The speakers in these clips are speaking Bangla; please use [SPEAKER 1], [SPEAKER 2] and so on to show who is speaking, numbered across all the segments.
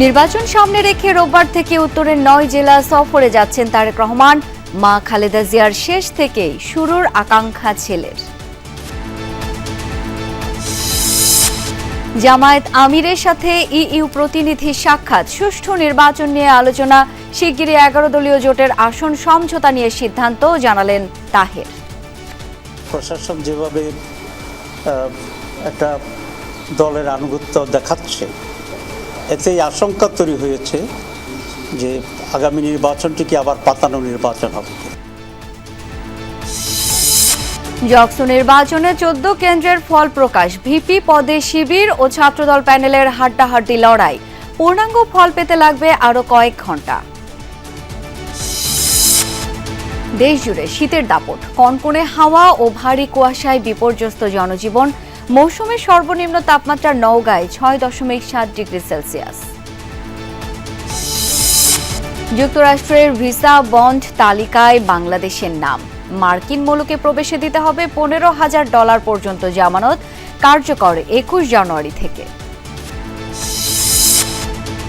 [SPEAKER 1] নির্বাচন সামনে রেখে রোববার থেকে উত্তরের 9 জেলা সফরে যাচ্ছেন তারেক রহমান। মা খালেদা জিয়ার শেষ থেকেই শুরুর আকাঙ্ক্ষা ছেলের। জামায়াত আমিরের সাথে ইইউ প্রতিনিধির সাক্ষাৎ, সুষ্ঠু নির্বাচন নিয়ে আলোচনা, শিগগিরই 11 দলীয় জোটের আসন সমঝোতা নিয়ে সিদ্ধান্ত, জানালেন তাহের।
[SPEAKER 2] প্রশাসন যেভাবে একটা দলের আনুগত্য দেখাচ্ছে, এতেই আশঙ্কা তৈরি হয়েছে যে আগামী নির্বাচনটি কি আবার পাতানো নির্বাচন হবে।
[SPEAKER 1] জকসু নির্বাচনে 14 কেন্দ্রের ফল প্রকাশ, ভিপি পদে শিবির ও ছাত্রদল প্যানেলের হাড্ডাহাড্ডি লড়াই, পূর্ণাঙ্গ ফল পেতে লাগবে আরো কয়েক ঘন্টা। দেশজুড়ে শীতের দাপট, কনকনে হাওয়া ও ভারী কুয়াশায় বিপর্যস্ত জনজীবন। মৌসুমে সর্বনিম্ন তাপমাত্রা নওগাঁয় 6.7 ডিগ্রি সেলসিয়াস। যুক্তরাষ্ট্রের ভিসা বন্ড তালিকায় বাংলাদেশের নাম, মার্কিন মুলুকে প্রবেশে দিতে হবে $15,000 পর্যন্ত জামানত, কার্যকর 21 জানুয়ারি থেকে।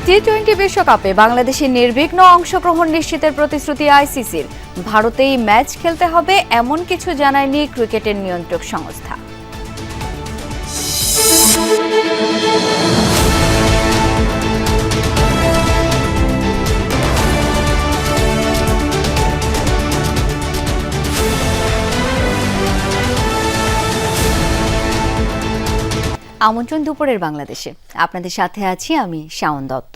[SPEAKER 1] টি-20 বিশ্বকাপে বাংলাদেশের নির্বিঘ্ন অংশগ্রহণ নিশ্চিতের প্রতিশ্রুতি আইসিসির। ভারতেই ম্যাচ খেলতে হবে এমন কিছু জানায়নি ক্রিকেটের নিয়ন্ত্রক সংস্থা। আমন্ত্রণ দুপুরের বাংলাদেশে, আপনাদের সাথে আছি আমি শাওন দত্ত।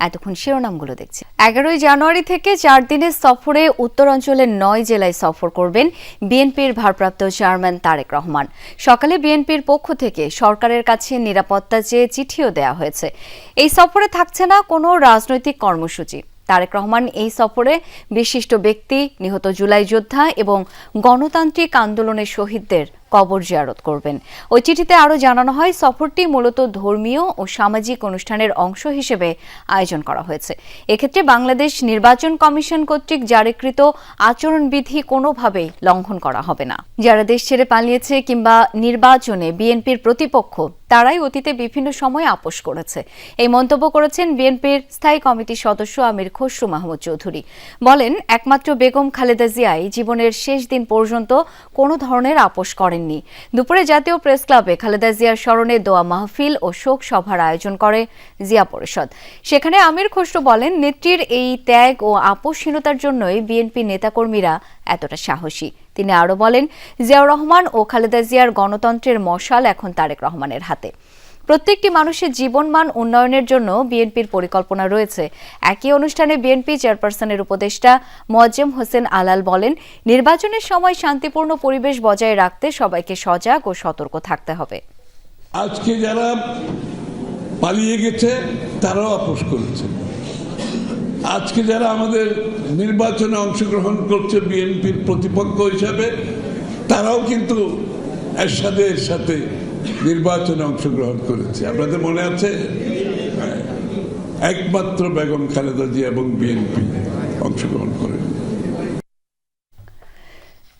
[SPEAKER 1] এতক্ষণ শিরোনামগুলো দেখছি। 11 জানুয়ারি থেকে 4 দিনের সফরে উত্তরাঞ্চলের 9 জেলায় সফর করবেন বিএনপির ভারপ্রাপ্ত চেয়ারম্যান তারেক রহমান। সকালে বিএনপির পক্ষ থেকে সরকারের কাছে নিরাপত্তা চেয়ে চিঠিও দেওয়া হয়েছে। এই সফরে থাকছে না কোনো রাজনৈতিক কর্মসূচি। তারেক রহমান এই সফরে বিশিষ্ট ব্যক্তি, নিহত জুলাই যোদ্ধা এবং গণতান্ত্রিক আন্দোলনের শহীদদের কবর জিয়ারত করবেন। ওই চিঠিতে আরও জানানো হয়, সফরটি মূলত ধর্মীয় ও সামাজিক অনুষ্ঠানের অংশ হিসেবে আয়োজন করা হয়েছে। এক্ষেত্রে বাংলাদেশ নির্বাচন কমিশন কর্তৃক জারিকৃত আচরণবিধি কোনোভাবেই লঙ্ঘন করা হবে না। যারা দেশ ছেড়ে পালিয়েছে কিংবা নির্বাচনে বিএনপির প্রতিপক্ষ, তারাই অতীতে বিভিন্ন সময় আপোষ করেছে। এই মন্তব্য করেছেন বিএনপির স্থায়ী কমিটির সদস্য আমির খসরু মাহমুদ চৌধুরী। বলেন, একমাত্র বেগম খালেদা জিয়াই জীবনের শেষ দিন পর্যন্ত কোনো ধরনের আপোষ করেননি। দুপুরে জাতীয় প্রেস ক্লাবে খালেদা জিয়ার স্মরণে দোয়া মাহফিল ও শোক সভার আয়োজন করে জিয়া পরিষদ। সেখানে আমির খসরু বলেন, নেত্রীর এই ত্যাগ ও আপোষহীনতার জন্যই বিএনপি নেতাকর্মীরা এতটা সাহসী। তিনি আরও বলেন, জিয়াউর রহমান ও খালেদা জিয়ার গণতন্ত্রের মশাল এখন তারেক রহমানের হাতে। প্রত্যেকটি মানুষের জীবনমান উন্নয়নের জন্য বিএনপির পরিকল্পনা রয়েছে। একই অনুষ্ঠানে বিএনপি চেয়ারপারসনের উপদেষ্টা মোয়াজ্জেম হোসেন আলাল বলেন, নির্বাচনের সময় শান্তিপূর্ণ পরিবেশ বজায় রাখতে সবাইকে সজাগ ও সতর্ক থাকতে হবে।
[SPEAKER 3] আজকে যারা পালিয়ে গেছে তারাও আপোষ করেছে। আজকে যারা আমাদের নির্বাচনে অংশগ্রহণ করছে বিএনপির প্রতিপক্ষ হিসাবে, তারাও কিন্তু এরশাদের সাথে নির্বাচনে অংশগ্রহণ করেছে। আপনাদের মনে আছে? একমাত্র বেগম খালেদা জিয়া এবং বিএনপি অংশগ্রহণ করেন।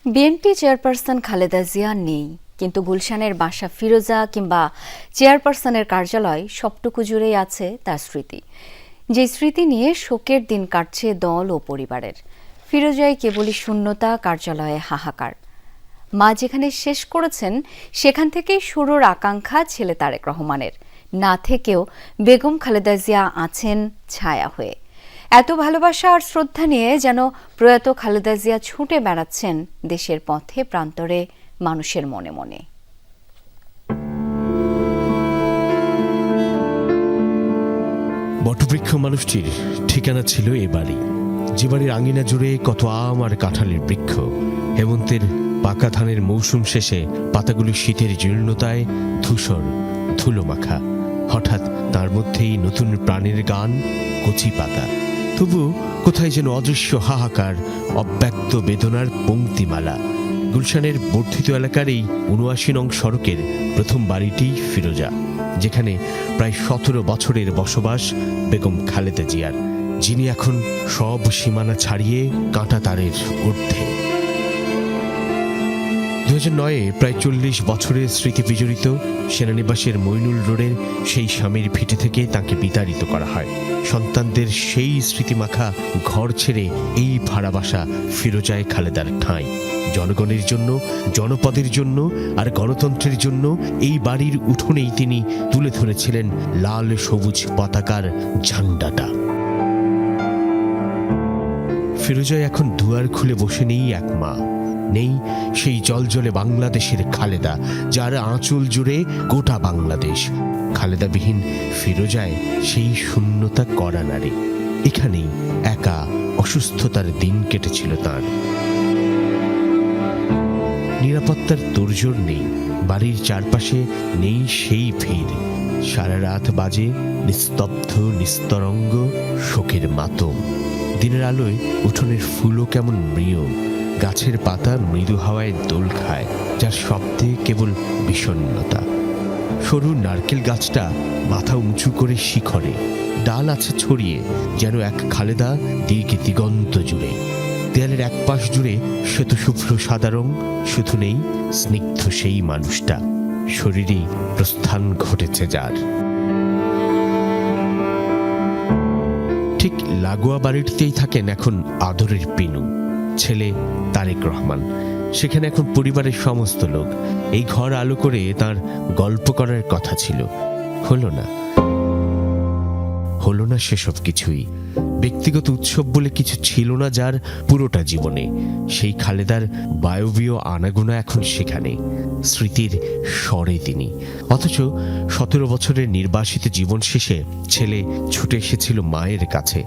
[SPEAKER 1] বিএনপি চেয়ারপারসন খালেদা জিয়া নেই, কিন্তু গুলশানের বাসা ফিরোজা কিংবা চেয়ারপারসনের কার্যালয় সবটুকু জুড়েই আছে তার স্মৃতি। যে স্মৃতি নিয়ে শোকের দিন কাটছে দল ও পরিবারের। ফিরোজায় কেবলই শূন্যতা, কার্যালয়ে হাহাকার। মা যেখানে শেষ করেছেন সেখান থেকেই শুরুর আকাঙ্ক্ষা ছেলে তারেক রহমানের। না থেকেও বেগম খালেদা জিয়া আছেন ছায়া হয়ে। এত ভালোবাসা আর শ্রদ্ধা নিয়ে যেন প্রয়াত খালেদা জিয়া ছুটে বেড়াচ্ছেন দেশের পথে প্রান্তরে, মানুষের মনে মনে।
[SPEAKER 4] বটবৃক্ষ মানুষটির ঠিকানা ছিল এ বাড়ি, যে বাড়ির আঙিনা জুড়ে কত আম আর কাঁঠালের বৃক্ষ। হেমন্তের পাকা ধানের মৌসুম শেষে পাতাগুলি শীতের জীর্ণতায় ধূসর ধুলো মাখা। হঠাৎ তার মধ্যেই নতুন প্রাণের গান, কচি পাতা। তবু কোথায় যেন অদৃশ্য হাহাকার, অব্যক্ত বেদনার পংক্তিমালা। গুলশানের বর্ধিত এলাকার এই ৭৯ নং সড়কের প্রথম বাড়িটি ফিরোজা, যেখানে প্রায় ১৭ বছরের বসবাস বেগম খালেদা জিয়ার, যিনি এখন সব সীমানা ছাড়িয়ে কাঁটা তারের ঊর্ধ্বে। 2009-এ প্রায় 40 বছরের স্মৃতি বিজড়িত সেনানিবাসের মইনুল রোডের সেই স্বামীর ভিটে থেকে তাকে বিতাড়িত করা হয়। সন্তানদের সেই স্মৃতিমাখা ঘর ছেড়ে এই ভাড়া বাসা ফিরোজায় খালেদার ঠাঁই। জনগণের জন্য, জনপদের জন্য আর গণতন্ত্রের জন্য এই বাড়ির উঠোনেই তিনি তুলে ধরেছিলেন লাল সবুজ পতাকার ঝান্ডাটা। ফিরোজায় এখন দুয়ার খুলে বসে নেই এক মা, নেই সেই জলজলে বাংলাদেশের খালেদা যার আঁচল জুড়ে গোটা বাংলাদেশ। খালেদাবিহীন ফিরোজায় সেই শূন্যতা করা নারী। এখানেই একা অসুস্থতার দিন কেটেছিল তার। নিরাপত্তার তোড়জোড় নেই, বাড়ির চারপাশে নেই সেই ভিড়। সারা রাত বাজে নিস্তব্ধ নিস্তরঙ্গ শোকের মাতম। দিনের আলোয় উঠোনের ফুলও কেমন মৃয়, গাছের পাতা মৃদু হাওয়ায় দোল খায়, যার শব্দে কেবল বিষণ্ণতা। সরু নারকেল গাছটা মাথা উঁচু করে শিখরে, ডাল আছে ছড়িয়ে যেন এক খালেদা দীর্ঘ দিগন্ত জুড়ে। দেয়ালের এক পাশ জুড়ে শ্বেতশুভ্র সাদা রং, শুধু নেই স্নিগ্ধ সেই মানুষটা। শরীরেই প্রস্থান ঘটেছে যার। ঠিক লাগোয়া বাড়িটিতেই থাকেন এখন আদরের পিনু, ছেলে তারেক রহমান। সেখানে এখন পরিবারের সমস্ত লোক। এই ঘর আলো করে তার গল্প করার কথা ছিল, হলো না সেসব কিছুই। ব্যক্তিগত উৎসব বলে কিছু ছিল না যার পুরোটা জীবনে। সেই খালেদার বায়বীয় আনাগোনা এখন সেখানে, স্মৃতির স্বরে তিনি। অথচ 17 বছরের নির্বাসিত জীবন শেষে ছেলে ছুটে এসেছিল মায়ের কাছে।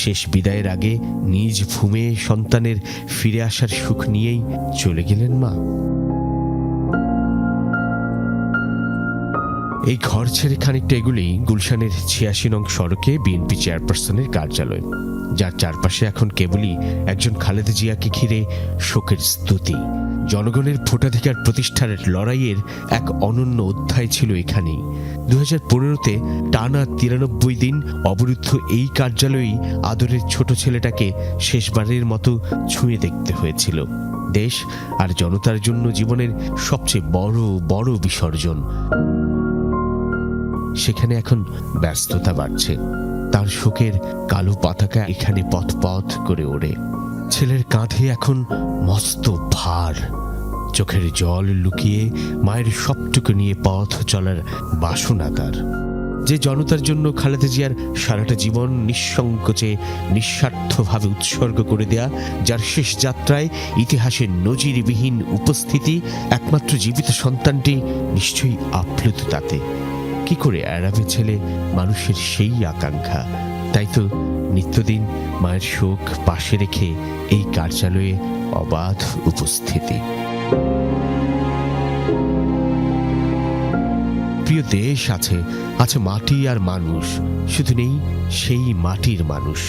[SPEAKER 4] শেষ বিদায়ের আগে নিজ ভূমে সন্তানের ফিরে আসার সুখ নিয়েই চলে গেলেন মা। এই ঘর ছেড়ে খানিকটা এগুলি গুলশানের 86 নং সড়কে বিএনপি চেয়ারপারসনের কার্যালয়, যার চারপাশে এখন কেবলই একজন খালেদা জিয়াকে ঘিরে শোকের স্তুতি। জনগণের ভোটাধিকার প্রতিষ্ঠার লড়াইয়ের এক অনন্য অধ্যায় ছিল এখানেই। 2015-তে টানা 93 দিন অবরুদ্ধ এই কার্যালয়েই আদরের ছোট ছেলেটাকে শেষবারের মতো ছুঁয়ে দেখতে হয়েছিল। দেশ আর জনতার জন্য জীবনের সবচেয়ে বড় বিসর্জন। সেখানে এখন ব্যস্ততা বাড়ছে, তার শোকের কালো পতাকা এখানে পথ পথ করে ওড়ে। ছেলের কাঁধে এখন মস্ত ভার, চোখের জল লুকিয়ে মায়ের সবটুকু নিয়ে পথ চলার বাসনা তার। যে জনতার জন্য খালেদা জিয়ার সারাটা জীবন নিঃসংকোচে নিঃস্বার্থভাবে উৎসর্গ করে দেয়া, যার শেষ যাত্রায় ইতিহাসের নজিরবিহীন উপস্থিতি, একমাত্র জীবিত সন্তানটি নিশ্চয়ই আপ্লুত তাতে। কি করে এড়াবে ছেলে মানুষের সেই আকাঙ্ক্ষা? তাই তো নিত্যদিন মায়ের শোক পাশে রেখে এই কার্যালয়ে অবাধ উপস্থিতি। প্রিয় দেশ আছে মাটি আর মানুষ, শুধু নেই সেই মাটির মানুষ।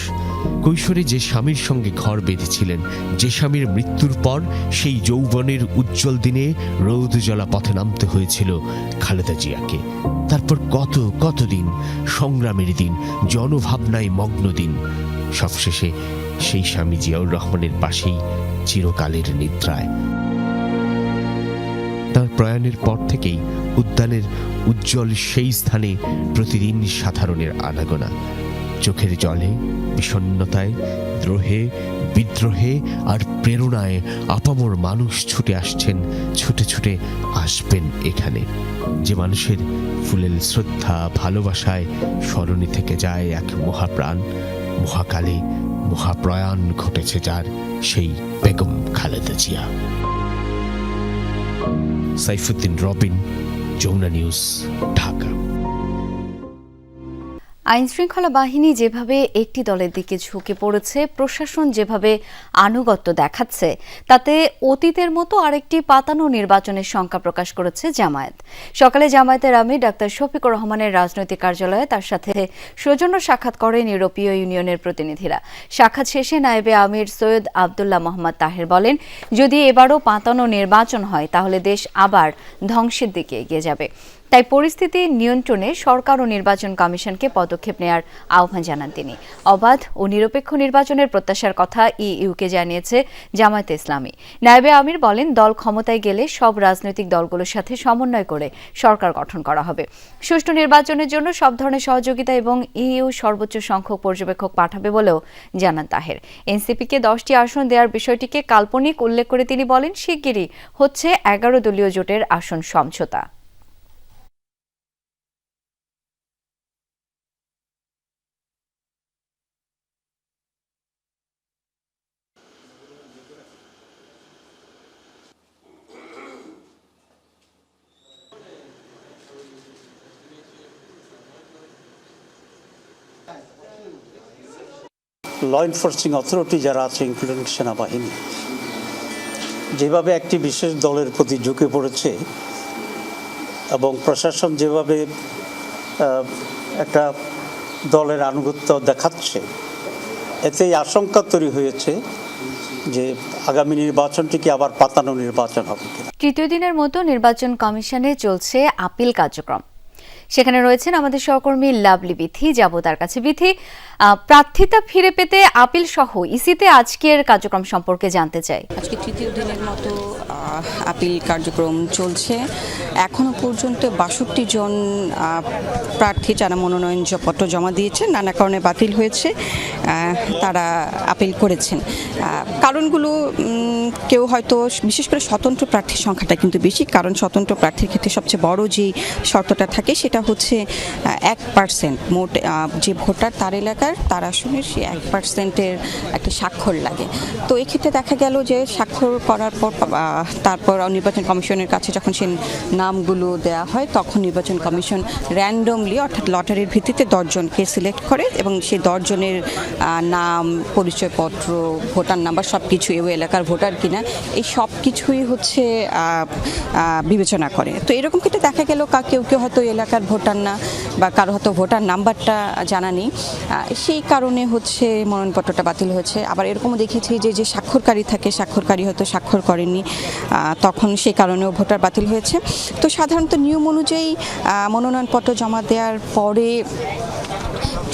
[SPEAKER 4] কৈশোরে যে স্বামীর সঙ্গে ঘর বেঁধেছিলেন, যে স্বামীর মৃত্যুর পর সেই যৌবনের উজ্জ্বল দিনে রোদ জ্বলা পথে নামতে হয়েছিল খালেদা জিয়াকে। তারপর কত দিন সংগ্রামের দিন, জনভাবনায় মগ্ন দিন। সবশেষে সেই স্বামী জিয়াউর রহমানের পাশেই চিরকালের নিদ্রায়। তার প্রয়াণের পর থেকেই উদ্যানের উজ্জ্বল সেই স্থানে প্রতিদিন সাধারণের আনাগোনা। চোখের জলে, বিষণ্ণতায়, দ্রোহে, বিদ্রোহে আর প্রেরণায় আপামর মানুষ ছুটে আসছেন, ছুটে আসবেন এখানে। যে মানুষের ফুলেল শ্রদ্ধা ভালোবাসায় স্মরণে থেকে যায় এক মহাপ্রাণ, মহাকালে মহাপ্রয়াণ ঘটেছে যার, সেই বেগম খালেদা জিয়া। সাইফুদ্দিন রবিন, যমুনা নিউজ, ঢাকা।
[SPEAKER 1] আইনশৃঙ্খলা বাহিনী যেভাবে একটি দলের দিকে ঝুঁকে পড়েছে, প্রশাসন যেভাবে আনুগত্য দেখাচ্ছে, তাতে অতীতের মতো আরেকটি পাতানো নির্বাচনের শঙ্কা প্রকাশ করেছে জামায়াত। সকালে জামায়াতের আমির ডাক্তার শফিকুর রহমানের রাজনৈতিক কার্যালয়ে তার সাথে সৌজন্য সাক্ষাৎ করেন ইউরোপীয় ইউনিয়নের প্রতিনিধিরা। সাক্ষাৎ শেষে নায়েবে আমির সৈয়দ আবদুল্লাহ মোহাম্মদ তাহের বলেন, যদি এবারও পাতানো নির্বাচন হয় তাহলে দেশ আবার ধ্বংসের দিকে এগিয়ে যাবে। তাই পরিস্থিতি নিয়ন্ত্রণে সরকার ও নির্বাচন কমিশনকে পদক্ষেপ নেয়ার আহ্বান জানান তিনি। অবাধ ও নিরপেক্ষ নির্বাচনের প্রত্যাশার কথা ইইউকে জানিয়েছে জামায়াতে ইসলামী। নায়েবে আমির বলেন, দল ক্ষমতায় গেলে সব রাজনৈতিক দলগুলোর সাথে সমন্বয় করে সরকার গঠন করা হবে। সুষ্ঠু নির্বাচনের জন্য সব ধরনের সহযোগিতা এবং ইইউ সর্বোচ্চ সংখ্যক পর্যবেক্ষক পাঠাবে বলেও জানান তাহের। এনসিপিকে 10টি আসন দেওয়ার বিষয়টিকে কাল্পনিক উল্লেখ করে তিনি বলেন, শিগগিরই হচ্ছে 11 দলীয় জোটের আসন সমঝোতা।
[SPEAKER 2] ল এনফোর্সিং অথরিটি যারা আছে, ইনক্লুডিং সেনাবাহিনী, যেভাবে একটি বিশেষ দলের প্রতি ঝুঁকে পড়েছে এবং প্রশাসন যেভাবে একটা দলের আনুগত্য দেখাচ্ছে, এতেই আশঙ্কা তৈরি হয়েছে যে আগামী নির্বাচনটি কি আবার পাতানো নির্বাচন হবে।
[SPEAKER 1] তৃতীয় দিনের মতো নির্বাচন কমিশনে চলছে আপিল কার্যক্রম। সেখানে রয়েছেন আমাদের সহকর্মী লাভলি বিথি। যাব তার কাছে। বিথি, প্রার্থিতা ফিরে পেতে আপিল সহ ইসিতে আজকের কার্যক্রম সম্পর্কে জানতে চাই।
[SPEAKER 5] আজকে তৃতীয় দিনের মতো আপিল কার্যক্রম চলছে। এখনো পর্যন্ত 62 জন প্রার্থী যারা মনোনয়নপত্র জমা দিয়েছেন, নানা কারণে বাতিল হয়েছে, তারা আপিল করেছেন। কারণগুলো কেউ হয়তো, বিশেষ করে স্বতন্ত্র প্রার্থীর সংখ্যাটা কিন্তু বেশি, কারণ স্বতন্ত্র প্রার্থীর ক্ষেত্রে সবচেয়ে বড় যে শর্তটা থাকে সেটা হচ্ছে 1% মোট যে ভোটার তার এলাকার তার আসলে সে 1%-এর একটা স্বাক্ষর লাগে। তো এক্ষেত্রে দেখা গেল যে স্বাক্ষর করার পর তারপর নির্বাচন কমিশনের কাছে যখন সে নামগুলো দেওয়া হয়, তখন নির্বাচন কমিশন র্যান্ডমলি অর্থাৎ লটারির ভিত্তিতে 10 জনকে সিলেক্ট করে এবং সেই 10 জনের নাম, পরিচয়পত্র, ভোটার নাম্বার সব কিছু, ওই এলাকার ভোটার কিনা, এই সব কিছুই হচ্ছে বিবেচনা করে। তো এরকম ক্ষেত্রে দেখা গেল কেউ কেউ হয়তো এলাকার ভোটার না, বা কারো হয়তো ভোটার নাম্বারটা জানা নেই, সেই কারণে হচ্ছে মনোনয়নপত্রটা বাতিল হয়েছে। আবার এরকমও দেখেছি যে স্বাক্ষরকারী থাকে, স্বাক্ষরকারী হয়তো স্বাক্ষর করেননি, তখন সেই কারণেও ভোটার বাতিল হয়েছে। তো সাধারণত নিয়ম অনুযায়ী মনোনয়নপত্র জমা দেওয়ার পরে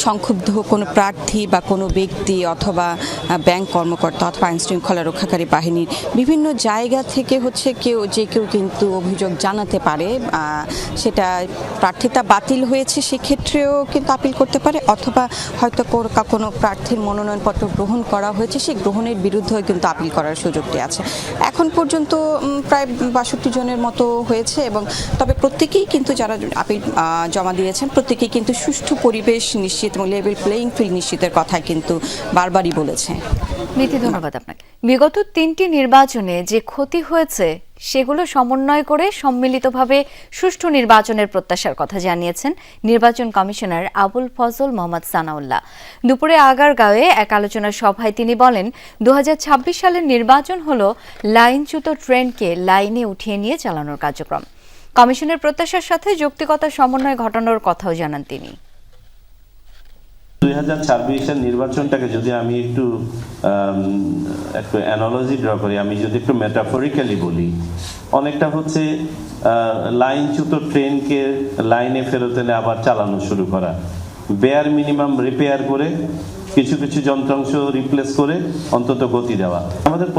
[SPEAKER 5] সংক্ষুব্ধ কোনো প্রার্থী বা কোনো ব্যক্তি অথবা ব্যাংক কর্মকর্তা অথবা আইনশৃঙ্খলা রক্ষাকারী বাহিনীর বিভিন্ন জায়গা থেকে হচ্ছে কেউ কিন্তু অভিযোগ জানাতে পারে। সেটা প্রার্থিতা বাতিল হয়েছে সেক্ষেত্রেও কিন্তু আপিল করতে পারে, অথবা হয়তো কোনো প্রার্থীর মনোনয়নপত্র গ্রহণ করা হয়েছে, সেই গ্রহণের বিরুদ্ধেও কিন্তু আপিল করার সুযোগটি আছে। এখন পর্যন্ত প্রায় 62 জনের মতো হয়েছে, এবং তবে প্রত্যেকেই কিন্তু যারা আপিল জমা দিয়েছেন প্রত্যেকেই কিন্তু সুষ্ঠু পরিবেশ নিশ্চিত এবং লেভেল প্লেইং ফিল্ড নিশ্চিতের কথা কিন্তু বারবারই বলেছে।
[SPEAKER 1] মিথি, ধন্যবাদ আপনাকে। বিগত 3টি নির্বাচনে যে ক্ষতি হয়েছে সেগুলো সমন্বয় করে সম্মিলিতভাবে সুষ্ঠু নির্বাচনের প্রত্যাশার কথা জানিয়েছেন নির্বাচন কমিশনার আবুল ফজল মোহাম্মদ সানাউল্লাহ। দুপুরে আগারগাঁওয়ে এক আলোচনা সভায় তিনি বলেন, 2026 সালের নির্বাচন হলো লাইনচ্যুত ট্রেনকে লাইনে উঠিয়ে নিয়ে চালানোর কার্যক্রম। কমিশনের প্রত্যাশার সাথে যৌক্তিকতা সমন্বয় ঘটানোর কথাও জানান তিনি।
[SPEAKER 6] 2026-এর নির্বাচনটাকে যদি আমি একটু অ্যানালজি ড্র করি, আমি যদি একটু মেটাফরিক্যালি বলি, অনেকটা হচ্ছে লাইনচ্যুত ট্রেনকে লাইনে ফেরত এনে আবার চালানো শুরু করা, বেয়ার মিনিমাম রিপেয়ার করে কিছু কিছু যন্ত্রাংশ রিপ্লেস করে অন্তত গতি দেওয়া। আমাদের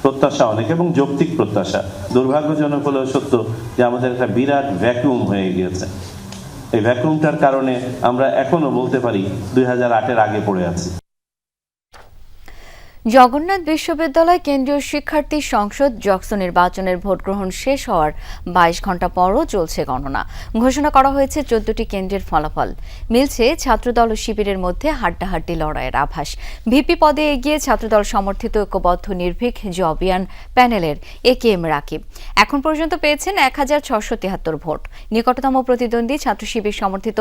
[SPEAKER 6] প্রত্যাশা অনেক এবং যৌক্তিক প্রত্যাশা। দুর্ভাগ্যজনক হলেও সত্য যে আমাদের একটা বিরাট ভ্যাকুয়াম হয়ে গিয়েছে। এই ভ্যাকুয়ামটার কারণে আমরা এখনো বলতে পারি 2008-এর আগে পড়ে আছি।
[SPEAKER 1] জগন্নাথ বিশ্ববিদ্যালয় কেন্দ্রীয় শিক্ষার্থী সংসদ জকসো নির্বাচনের ভোট গ্রহণ শেষ হওয়ার 22 ঘণ্টা পরও চলছে গণনা। ঘোষণা করা হয়েছে 14টি কেন্দ্রের ফলাফল। মিলছে ছাত্রদল ও শিবিরের মধ্যে হাড্ডাহাড্ডি লড়াইয়ের আভাস। ভিপি পদে এগিয়ে ছাত্রদল সমর্থিত ঐক্যবদ্ধ নির্ভীক জবিয়ান প্যানেলের একেএম রাকিব এখন পর্যন্ত পেয়েছেন 1673 ভোট। নিকটতম প্রতিদ্বন্দ্বী ছাত্র শিবির সমর্থিত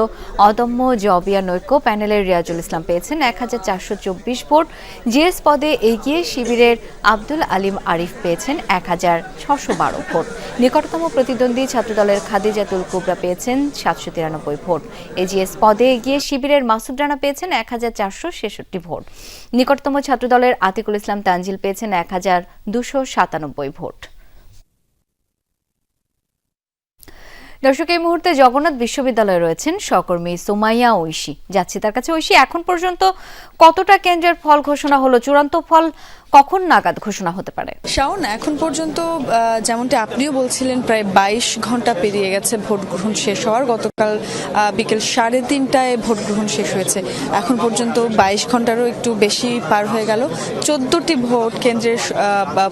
[SPEAKER 1] অদম্য জবিয়ান ঐক্য প্যানেলের রিয়াজুল ইসলাম পেয়েছেন 1424 ভোট। জিএস পদে এগিয়ে শিবিরের আব্দুল আলিম আরিফ পেয়েছেন 1612 ভোট। নিকটতম প্রতিদ্বন্দ্বী ছাত্রদলের খাদিজাতুল কুবরা পেয়েছেন 793 ভোট। এজিএস পদে এগিয়ে শিবিরের মাসুদ রানা পেয়েছেন 1466 ভোট। নিকটতম ছাত্রদলের আতিকুল ইসলাম তানজিল পেয়েছেন 1297 ভোট। দর্শক, এই মুহূর্তে জগন্নাথ বিশ্ববিদ্যালয়ে রয়েছেন সহকর্মী সুমাইয়া ঐশী। যাচ্ছি তার কাছে। ঐশী, এখন পর্যন্ত কতটা কেন্দ্রের ফল ঘোষণা হলো? চূড়ান্ত ফল কখন নাগাদ ঘোষণা হতে পারে?
[SPEAKER 7] শাওন, এখন পর্যন্ত যেমনটি আপনিও বলছিলেন, প্রায় 22 ঘন্টা পেরিয়ে গেছে ভোট গ্রহণ শেষ হওয়ার। গতকাল বিকেল 3:30টায় ভোট গ্রহণ শেষ হয়েছে। এখন পর্যন্ত 22 ঘন্টারও একটু বেশি পার হয়ে গেল। 14টি ভোট কেন্দ্রের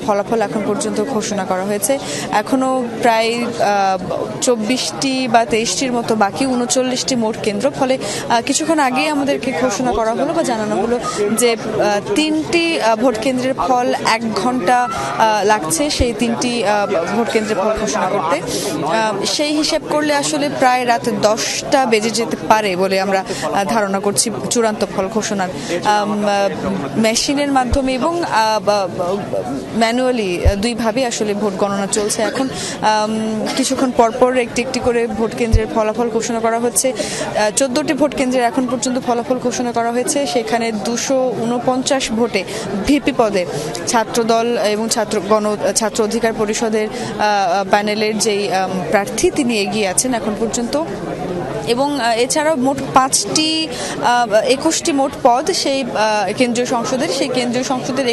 [SPEAKER 7] ফলাফল এখন পর্যন্ত ঘোষণা করা হয়েছে। এখনো প্রায় 24টি বা 23টির মতো বাকি, 39টি মোট কেন্দ্র। ফলে কিছুক্ষণ আগেই আমাদেরকে ঘোষণা করা হলো বা জানানো হলো যে 3টি ভোট কেন্দ্রের ফল 1 ঘন্টা লাগছে সেই 3টি ভোট কেন্দ্রের ফল ঘোষণা করতে। সেই হিসেব করলে আসলে প্রায় রাত 10টা বেজে যেতে পারে বলে আমরা ধারণা করছি চূড়ান্ত ফল ঘোষণার। মেশিনের মাধ্যমে এবং ম্যানুয়ালি দুইভাবে আসলে ভোট গণনা চলছে। এখন কিছুক্ষণ পরপর একটি একটি করে ভোট কেন্দ্রের ফলাফল ঘোষণা করা হচ্ছে। 14টি ভোট কেন্দ্রের এখন পর্যন্ত ফলাফল ঘোষণা করা হয়েছে। সেখানে 249 ভোটে ভিপি পদে ছাত্রদল এবং ছাত্র অধিকার পরিষদের প্যানেলের যেই প্রার্থী তিনি এগিয়ে আছেন এখন পর্যন্ত। এবং এছাড়াও মোট 21টি মোট পদ সেই কেন্দ্রীয় সংসদের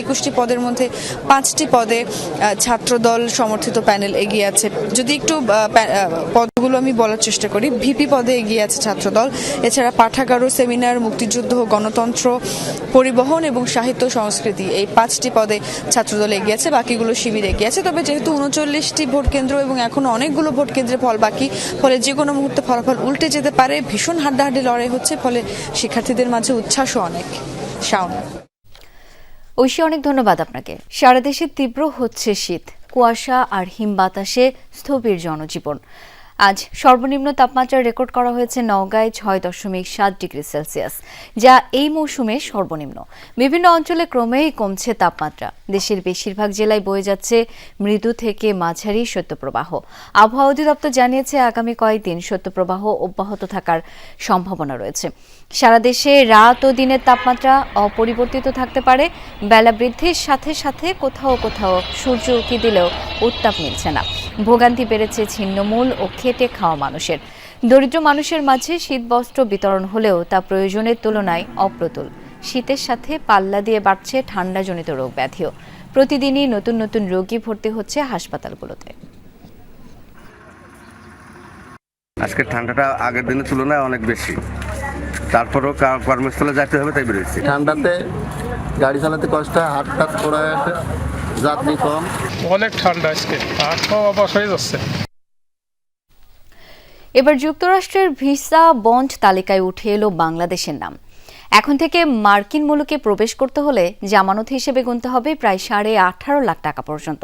[SPEAKER 7] 21টি পদের মধ্যে 5টি পদে ছাত্রদল সমর্থিত প্যানেল এগিয়ে আছে। যদি একটু পদগুলো আমি বলার চেষ্টা করি, ভিপি পদে এগিয়ে আছে ছাত্রদল। এছাড়া পাঠাগার, সেমিনার, মুক্তিযুদ্ধ, গণতন্ত্র, পরিবহন এবং সাহিত্য সংস্কৃতি, এই 5টি পদে ছাত্রদল এগিয়ে আছে, বাকিগুলো শিবির এগিয়ে আছে। তবে যেহেতু 39টি ভোট কেন্দ্র এবং এখনো অনেকগুলো ভোট কেন্দ্রের ফল বাকি, ফলে যে কোনো মুহূর্তে ফলাফল উল্টে যেতে পারে। ভীষণ হাড্ডাহাড্ডি লড়াই হচ্ছে, ফলে শিক্ষার্থীদের মাঝে উচ্ছ্বাসও অনেক। শাওন,
[SPEAKER 1] ঐশী, অনেক ধন্যবাদ আপনাকে। সারা দেশে তীব্র হচ্ছে শীত, কুয়াশা আর হিম বাতাসে স্থবির জনজীবন। আজ সর্বনিম্ন তাপমাত্রা রেকর্ড করা হয়েছে নওগাঁয় 6.7 ডিগ্রি সেলসিয়াস, যা এই মৌসুমে সর্বনিম্ন। বিভিন্ন অঞ্চলে ক্রমেই কমছে তাপমাত্রা। দেশের বেশিরভাগ জেলায় বয়ে যাচ্ছে মৃদু থেকে মাঝারি শৈত্যপ্রবাহ। আবহাওয়া অধিদপ্তর জানিয়েছে আগামী কয়েকদিন শৈত্যপ্রবাহ অব্যাহত থাকার সম্ভাবনা রয়েছে। সারা দেশে রাত ও দিনের তাপমাত্রা অপরিবর্তিত থাকতে পারে। বেলা বৃদ্ধির সাথে সাথে কোথাও কোথাও সূর্য উঁকি দিলেও উত্তাপ মিলছে না। ভোগান্তি বেড়েছে ছিন্নমূল ও খেটে খাওয়া মানুষের। দরিদ্র মানুষের মাঝে শীতবস্ত্র বিতরণ হলেও তা প্রয়োজনের তুলনায় অপ্রতুল। শীতের সাথে পাল্লা দিয়ে বাড়ছে ঠান্ডাজনিত রোগ ব্যাধিও। প্রতিদিনই নতুন নতুন রোগী ভর্তি হচ্ছে হাসপাতালগুলোতে।
[SPEAKER 8] আজকে ঠান্ডাটা আগের দিনের তুলনায় অনেক বেশি, তারপরেও কর্মস্থলে যেতে হবে তাই বেরোচ্ছি।
[SPEAKER 9] ঠান্ডাতে গাড়ি চালাতে কষ্ট, হাত টাত পড়ে আছে, যাত্রী কম,
[SPEAKER 10] অনেক ঠান্ডা আজকে, হাত পাওয়া অবশ হয়ে যাচ্ছে।
[SPEAKER 1] এবার যুক্তরাষ্ট্রের ভিসা বন্ড তালিকায় উঠে এলো বাংলাদেশের নাম। এখন থেকে মার্কিন মুলুকে প্রবেশ করতে হলে জামানত হিসেবে গুনতে হবে প্রায় 18.5 লাখ টাকা পর্যন্ত।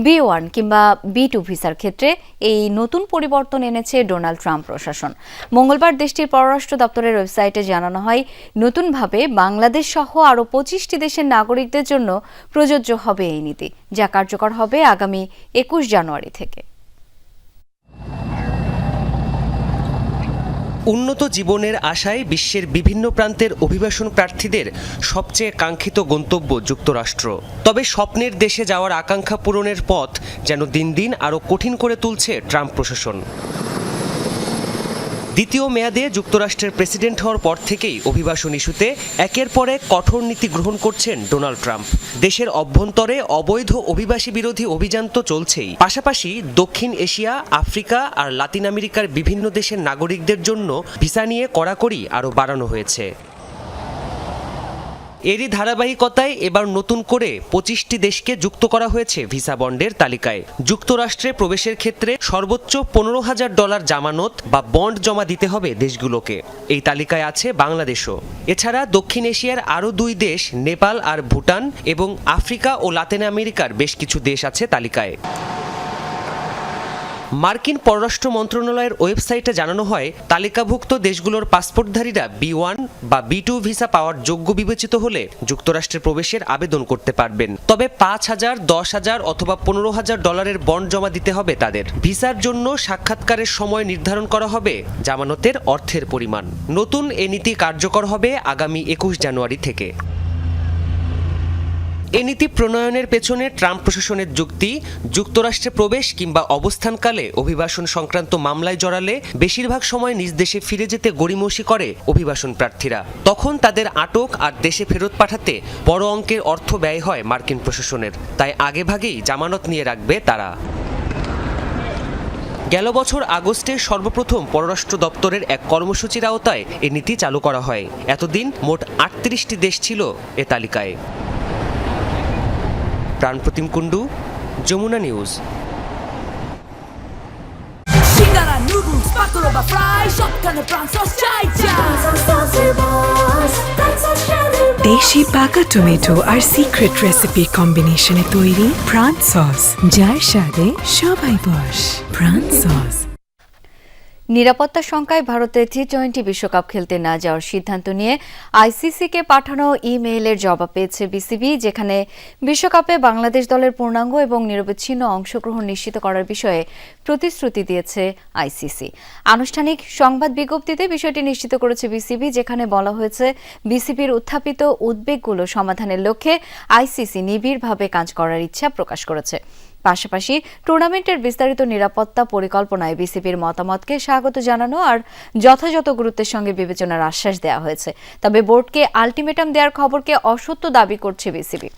[SPEAKER 1] B1 কিংবা B2 ভিসার ক্ষেত্রে এই নতুন পরিবর্তন এনেছে ডোনাল্ড ট্রাম্প প্রশাসন। মঙ্গলবার দেশটির পররাষ্ট্র দপ্তরের ওয়েবসাইটে জানানো হয়, নতুনভাবে বাংলাদেশ সহ আরও 25টি দেশের নাগরিকদের জন্য প্রযোজ্য হবে এই নীতি, যা কার্যকর হবে আগামী 21 জানুয়ারি থেকে।
[SPEAKER 4] উন্নত জীবনের আশায় বিশ্বের বিভিন্ন প্রান্তের অভিবাসন প্রার্থীদের সবচেয়ে কাঙ্ক্ষিত গন্তব্য যুক্তরাষ্ট্র। তবে স্বপ্নের দেশে যাওয়ার আকাঙ্ক্ষা পূরণের পথ যেন দিন দিন আরও কঠিন করে তুলছে ট্রাম্প প্রশাসন। দ্বিতীয় মেয়াদে যুক্তরাষ্ট্রের প্রেসিডেন্ট হওয়ার পর থেকেই অভিবাসন ইস্যুতে একের পর এক কঠোর নীতি গ্রহণ করছেন ডোনাল্ড ট্রাম্প। দেশের অভ্যন্তরে অবৈধ অভিবাসী বিরোধী অভিযান তো চলছেই, পাশাপাশি দক্ষিণ এশিয়া, আফ্রিকা আর লাতিন আমেরিকার বিভিন্ন দেশের নাগরিকদের জন্য ভিসা নিয়ে কড়াকড়ি আরও বাড়ানো হয়েছে। এরই ধারাবাহিকতায় এবার নতুন করে 25টি দেশকে যুক্ত করা হয়েছে ভিসা বন্ডের তালিকায়। যুক্তরাষ্ট্রে প্রবেশের ক্ষেত্রে সর্বোচ্চ $15,000 জামানত বা বন্ড জমা দিতে হবে দেশগুলোকে। এই তালিকায় আছে বাংলাদেশও। এছাড়া দক্ষিণ এশিয়ার আরও 2 দেশ, নেপাল আর ভুটান, এবং আফ্রিকা ও লাতিন আমেরিকার বেশ কিছু দেশ আছে তালিকায়। মার্কিন পররাষ্ট্র মন্ত্রণালয়ের ওয়েবসাইটে জানানো হয়, তালিকাভুক্ত দেশগুলোর পাসপোর্টধারীরা B1 বা B2 ভিসা পাওয়ার যোগ্য বিবেচিত হলে যুক্তরাষ্ট্রে প্রবেশের আবেদন করতে পারবেন। তবে $5,000, $10,000 অথবা $15,000 বন্ড জমা দিতে হবে তাদের। ভিসার জন্য সাক্ষাৎকারের সময় নির্ধারণ করা হবে জামানতের অর্থের পরিমাণ। নতুন এ নীতি কার্যকর হবে আগামী 21 জানুয়ারি থেকে।
[SPEAKER 11] এ নীতি প্রণয়নের পেছনে ট্রাম্প প্রশাসনের যুক্তি, যুক্তরাষ্ট্রে প্রবেশ কিংবা অবস্থানকালে অভিবাসন সংক্রান্ত মামলায় জড়ালে বেশিরভাগ সময় নিজ দেশে ফিরে যেতে গড়িমসি করে অভিবাসন প্রার্থীরা। তখন তাদের আটক আর দেশে ফেরত পাঠাতে বড় অঙ্কের অর্থ ব্যয় হয় মার্কিন প্রশাসনের। তাই আগেভাগেই জামানত নিয়ে রাখবে তারা। গেল বছর আগস্টে সর্বপ্রথম পররাষ্ট্র দপ্তরের এক কর্মসূচির আওতায় এ নীতি চালু করা হয়। এতদিন মোট 38টি দেশ ছিল এ তালিকায়। প্রাণপ্রতিম কুণ্ডু, যমুনা নিউজ।
[SPEAKER 12] দেশি পাকা টমেটো আর সিক্রেট রেসিপি কম্বিনেশনে তৈরি প্রাণ সস, যার স্বাদে সবাই বশ। প্রাণ সস।
[SPEAKER 1] নিরাপত্তা শঙ্কায় ভারতে টি-20 বিশ্বকাপ খেলতে না যাওয়ার সিদ্ধান্ত নিয়ে আইসিসিকে পাঠানো ইমেইলের জবাব পেয়েছে বিসিবি, যেখানে বিশ্বকাপে বাংলাদেশ দলের পূর্ণাঙ্গ এবং নিরবচ্ছিন্ন অংশগ্রহণ নিশ্চিত করার বিষয়ে প্রতিশ্রুতি দিয়েছে আইসিসি। আনুষ্ঠানিক সংবাদ বিজ্ঞপ্তিতে বিষয়টি নিশ্চিত করেছে বিসিবি, যেখানে বলা হয়েছে বিসিবির উত্থাপিত উদ্বেগগুলো সমাধানের লক্ষ্যে আইসিসি নিবিড়ভাবে কাজ করার ইচ্ছা প্রকাশ করেছে। পাশাপাশি টুর্নামেন্টের বিস্তারিত নিরাপত্তা পরিকল্পনায় বিসিবির মতামতকে স্বাগত জানানো আর যথাযথ গুরুত্বের সঙ্গে বিবেচনার আশ্বাস দেওয়া হয়েছে। তবে বোর্ডকে আলটিমেটাম দেওয়ার খবরকে অসত্য দাবি করছে বিসিবি।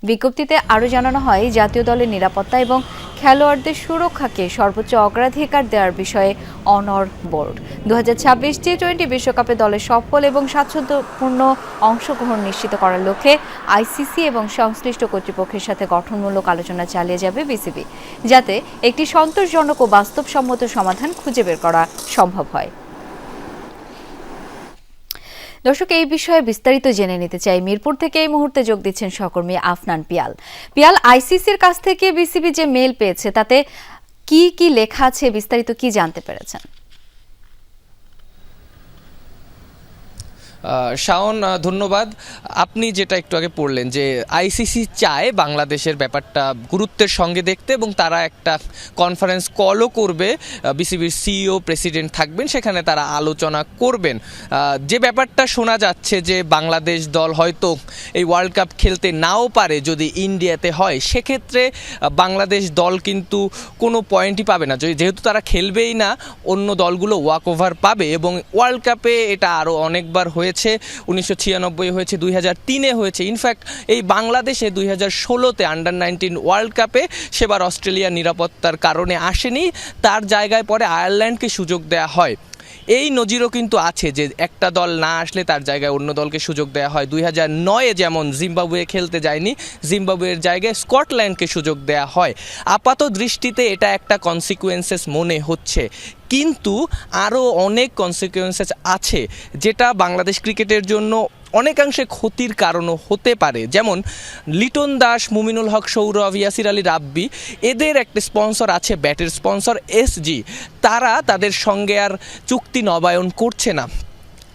[SPEAKER 1] বিজ্ঞপ্তিতে আরও জানানো হয়, জাতীয় দলের নিরাপত্তা এবং খেলোয়াড়দের সুরক্ষাকে সর্বোচ্চ অগ্রাধিকার দেওয়ার বিষয়ে অনড় বোর্ড। 2026 টি-20 বিশ্বকাপে দলের সফল এবং স্বাচ্ছন্দ্যপূর্ণ অংশগ্রহণ নিশ্চিত করার লক্ষ্যে আইসিসি এবং সংশ্লিষ্ট কর্তৃপক্ষের সাথে গঠনমূলক আলোচনা চালিয়ে যাবে বিসিবি, যাতে একটি সন্তোষজনক ও বাস্তবসম্মত সমাধান খুঁজে বের করা সম্ভব হয়। দর্শক, এই বিষয়ে বিস্তারিত জেনে নিতে চাই। মিরপুর থেকে এই মুহূর্তে যোগ দিচ্ছেন সহকর্মী আফনান পিয়াল। পিয়াল, আইসিসির কাছ থেকে বিসিবি যে মেইল পেয়েছে তাতে কি কি লেখা আছে, বিস্তারিত কি জানতে পেরেছেন?
[SPEAKER 13] শাওন, ধন্যবাদ। আপনি যেটা একটু আগে পড়লেন যে আইসিসি চায় বাংলাদেশের ব্যাপারটা গুরুত্বের সঙ্গে দেখতে এবং তারা একটা কনফারেন্স কলও করবে, বিসিবির সিইও প্রেসিডেন্ট থাকবেন, সেখানে তারা আলোচনা করবেন। যে ব্যাপারটা শোনা যাচ্ছে যে বাংলাদেশ দল হয়তো এই ওয়ার্ল্ড কাপ খেলতে নাও পারে যদি ইন্ডিয়াতে হয়, সেক্ষেত্রে বাংলাদেশ দল কিন্তু কোনো পয়েন্টই পাবে না, যেহেতু তারা খেলবেই না, অন্য দলগুলো ওয়াক ওভার পাবে। এবং ওয়ার্ল্ড কাপে এটা আরও অনেকবার হয়েছে, 1996 হয়েছে, 2003-এ হয়েছে। ইনফ্যাক্ট এই বাংলাদেশে 2016-তে আন্ডার-19 ওয়ার্ল্ড কাপে সেবার অস্ট্রেলিয়ার নিরাপত্তার কারণে আসেনি, তার জায়গায় পরে আয়ারল্যান্ডকে সুযোগ দেওয়া হয়। এই নজিরও কিন্তু আছে যে একটা দল না আসলে তার জায়গায় অন্য দলকে সুযোগ দেওয়া হয়। 2009-এ যেমন জিম্বাবুয়ে খেলতে যায়নি, জিম্বাবুয়ের জায়গায় স্কটল্যান্ডকে সুযোগ দেওয়া হয়। আপাত দৃষ্টিতে এটা একটা কনসিকুয়েন্সেস মনে হচ্ছে, কিন্তু আরও অনেক কনসিকুয়েন্সেস আছে যেটা বাংলাদেশ ক্রিকেটের জন্য অনেকাংশে ক্ষতির কারণও হতে পারে। যেমন লিটন দাস, মুমিনুল হক সৌরভ, ইয়াসির আলী রাব্বি, এদের একটা স্পন্সর আছে, ব্যাটের স্পন্সর এসজি, তারা তাদের সঙ্গে আর চুক্তি নবায়ন করছে না।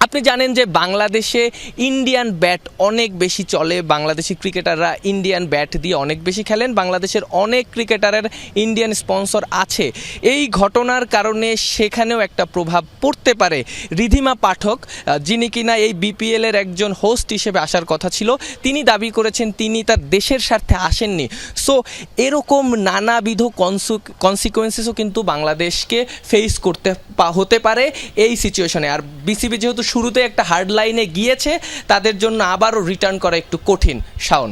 [SPEAKER 13] আপনি জানেন যে বাংলাদেশে ইন্ডিয়ান ব্যাট অনেক বেশি চলে, বাংলাদেশি ক্রিকেটাররা ইন্ডিয়ান ব্যাট দিয়ে অনেক বেশি খেলেন, বাংলাদেশের অনেক ক্রিকেটারের ইন্ডিয়ান স্পন্সর আছে। এই ঘটনার কারণে সেখানেও একটা প্রভাব পড়তে পারে। রিধিমা পাঠক, যিনি কিনা এই বিপিএলের একজন হোস্ট হিসেবে আসার কথা ছিল, তিনি দাবি করেছেন তিনি তার দেশের স্বার্থে আসেননি। সো এরকম নানাবিধ কনসিকুয়েন্সেসও কিন্তু বাংলাদেশকে ফেস করতে হতে পারে এই সিচুয়েশনে। আর বিসিবি যেহেতু শুরুতে একটা হার্ড লাইনে গিয়েছে, তাদের জন্য আবারও রিটার্ন করা একটু কঠিন। শাওন,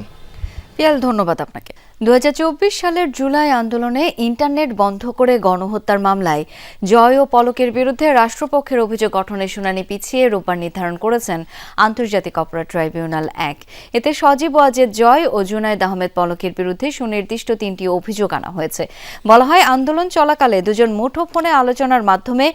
[SPEAKER 1] পিয়াল, ধন্যবাদ আপনাকে। 2024 সালের জুলাই আন্দোলনে ইন্টারনেট বন্ধ করে গণহত্যার মামলায় জয় ও পলকের বিরুদ্ধে রাষ্ট্রপক্ষের অভিযোগ গঠনের শুনানি পিছিয়ে রোববার নির্ধারণ করেছেন আন্তর্জাতিক অপরাধ ট্রাইব্যুনাল 1। এতে সজীব ওয়াজেদ জয় ও জুনায়েদ আহমেদ পলকের বিরুদ্ধে সুনির্দিষ্ট 3টি অভিযোগ আনা হয়েছে। বলা হয়, আন্দোলন চলাকালে দুজন মুঠোফোনে আলোচনার মাধ্যমে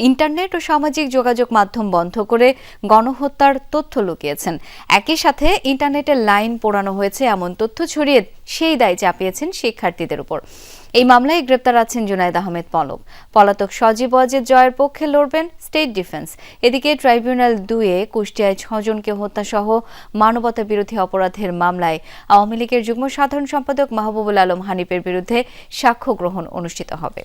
[SPEAKER 1] ইন্টারনেট ও সামাজিক যোগাযোগ মাধ্যম বন্ধ করে গণহত্যার তথ্য লুকিয়েছেন। একই সাথে ইন্টারনেটের লাইন পোড়ানো হয়েছে এমন তথ্য ছড়িয়ে সেই দায় চাপিয়েছেন শিক্ষার্থীদের উপর। এই মামলায় গ্রেপ্তার আছেন জুনায়েদ আহমেদ পলক। পলাতক সজীব ওয়াজেদ জয়ের পক্ষে লড়বেন স্টেট ডিফেন্স। এদিকে ট্রাইব্যুনাল 2-এ কুষ্টিয়ায় 6 জনকে হত্যাসহ মানবতা বিরোধী অপরাধের মামলায় আওয়ামী লীগের যুগ্ম সাধারণ সম্পাদক মাহবুবুল আলম হানিফের বিরুদ্ধে সাক্ষ্য গ্রহণ অনুষ্ঠিত হবে।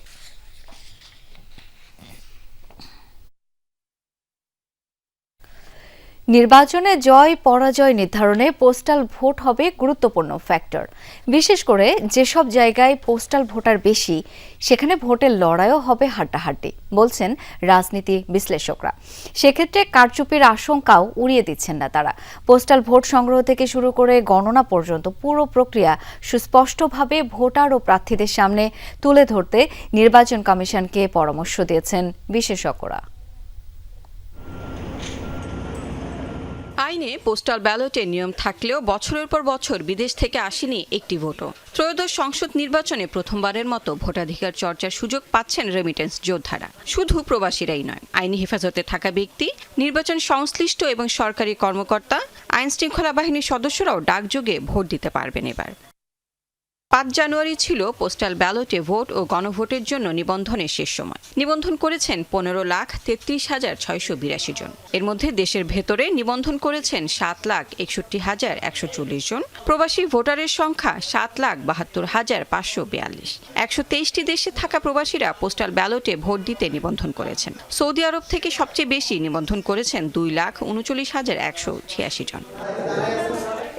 [SPEAKER 1] নির্বাচনে জয় পরাজয় নির্ধারণে পোস্টাল ভোট হবে গুরুত্বপূর্ণ ফ্যাক্টর। বিশেষ করে যেসব জায়গায় পোস্টাল ভোটার বেশি সেখানে ভোটের লড়াইও হবে হাড্ডাহাড্ডি বলছেন রাজনীতি বিশ্লেষকরা। সেক্ষেত্রে কারচুপির আশঙ্কাও উড়িয়ে দিচ্ছেন না তারা। পোস্টাল ভোট সংগ্রহ থেকে শুরু করে গণনা পর্যন্ত পুরো প্রক্রিয়া সুস্পষ্টভাবে ভোটার ও প্রার্থীদের সামনে তুলে ধরতে নির্বাচন কমিশনকে পরামর্শ দিয়েছেন বিশেষজ্ঞরা।
[SPEAKER 5] আইনে পোস্টাল ব্যালটের নিয়ম থাকলেও বছরের পর বছর বিদেশ থেকে আসেনি একটি ভোটও। ত্রয়োদশ সংসদ নির্বাচনে প্রথমবারের মতো ভোটাধিকার চর্চার সুযোগ পাচ্ছেন রেমিটেন্স যোদ্ধারা। শুধু প্রবাসীরাই নয়, আইনি হেফাজতে থাকা ব্যক্তি, নির্বাচন সংশ্লিষ্ট এবং সরকারি কর্মকর্তা, আইন শৃঙ্খলা বাহিনীর সদস্যরাও ডাকযোগে ভোট দিতে পারবেন এবার। 5 জানুয়ারি ছিল পোস্টাল ব্যালটে ভোট ও গণভোটের জন্য নিবন্ধনের শেষ সময়। নিবন্ধন করেছেন 15,33,682 জন। এর মধ্যে দেশের ভেতরে নিবন্ধন করেছেন 7,61,140 জন। প্রবাসী ভোটারের সংখ্যা 7,72,542। 123টি দেশে থাকা প্রবাসীরা পোস্টাল ব্যালটে ভোট দিতে নিবন্ধন করেছেন। সৌদি আরব থেকে সবচেয়ে বেশি নিবন্ধন করেছেন 2,39,186 জন।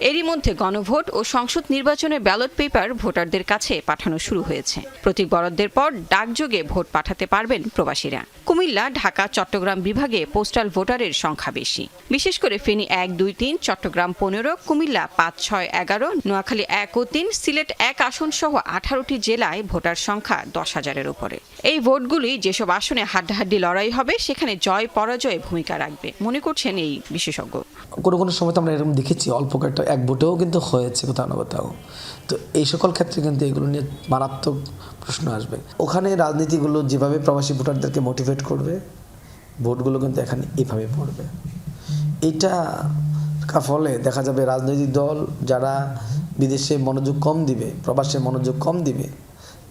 [SPEAKER 5] এরই মধ্যে গণভোট ও সংসদ নির্বাচনের ব্যালট পেপার ভোটারদের কাছে পাঠানো শুরু হয়েছে। প্রতীক বরাদ্দের পর ডাকযোগে ভোট পাঠাতে পারবেন প্রবাসীরা। কুমিল্লা, ঢাকা, চট্টগ্রাম বিভাগে পোস্টাল ভোটারের সংখ্যা বেশি। বিশেষ করে ফেনী 1, 2, 3, চট্টগ্রাম 15, কুমিল্লা 5, 6, 11, নোয়াখালী 1 ও 3, সিলেট 1 আসন সহ 18টি জেলায় ভোটার সংখ্যা 10,000-এর উপরে। এই ভোটগুলি যেসব আসনে হাড্ডাহাড্ডি লড়াই হবে সেখানে জয় পরাজয় ভূমিকা রাখবে মনে করছেন এই বিশেষজ্ঞ।
[SPEAKER 14] কোনো সময় তো আমরা এরকম দেখেছি অল্প কয়েকটা এক ভোটেও কিন্তু হয়েছে কোথাও না কোথাও। তো এই সকল ক্ষেত্রে কিন্তু এগুলো নিয়ে মারাত্মক প্রশ্ন আসবে। ওখানে রাজনীতিগুলো যেভাবে প্রবাসী ভোটারদেরকে মোটিভেট করবে, ভোটগুলো কিন্তু এখানে এইভাবে পড়বে। এইটা ফলে দেখা যাবে রাজনৈতিক দল যারা বিদেশে মনোযোগ কম দিবে, প্রবাসে মনোযোগ কম দিবে,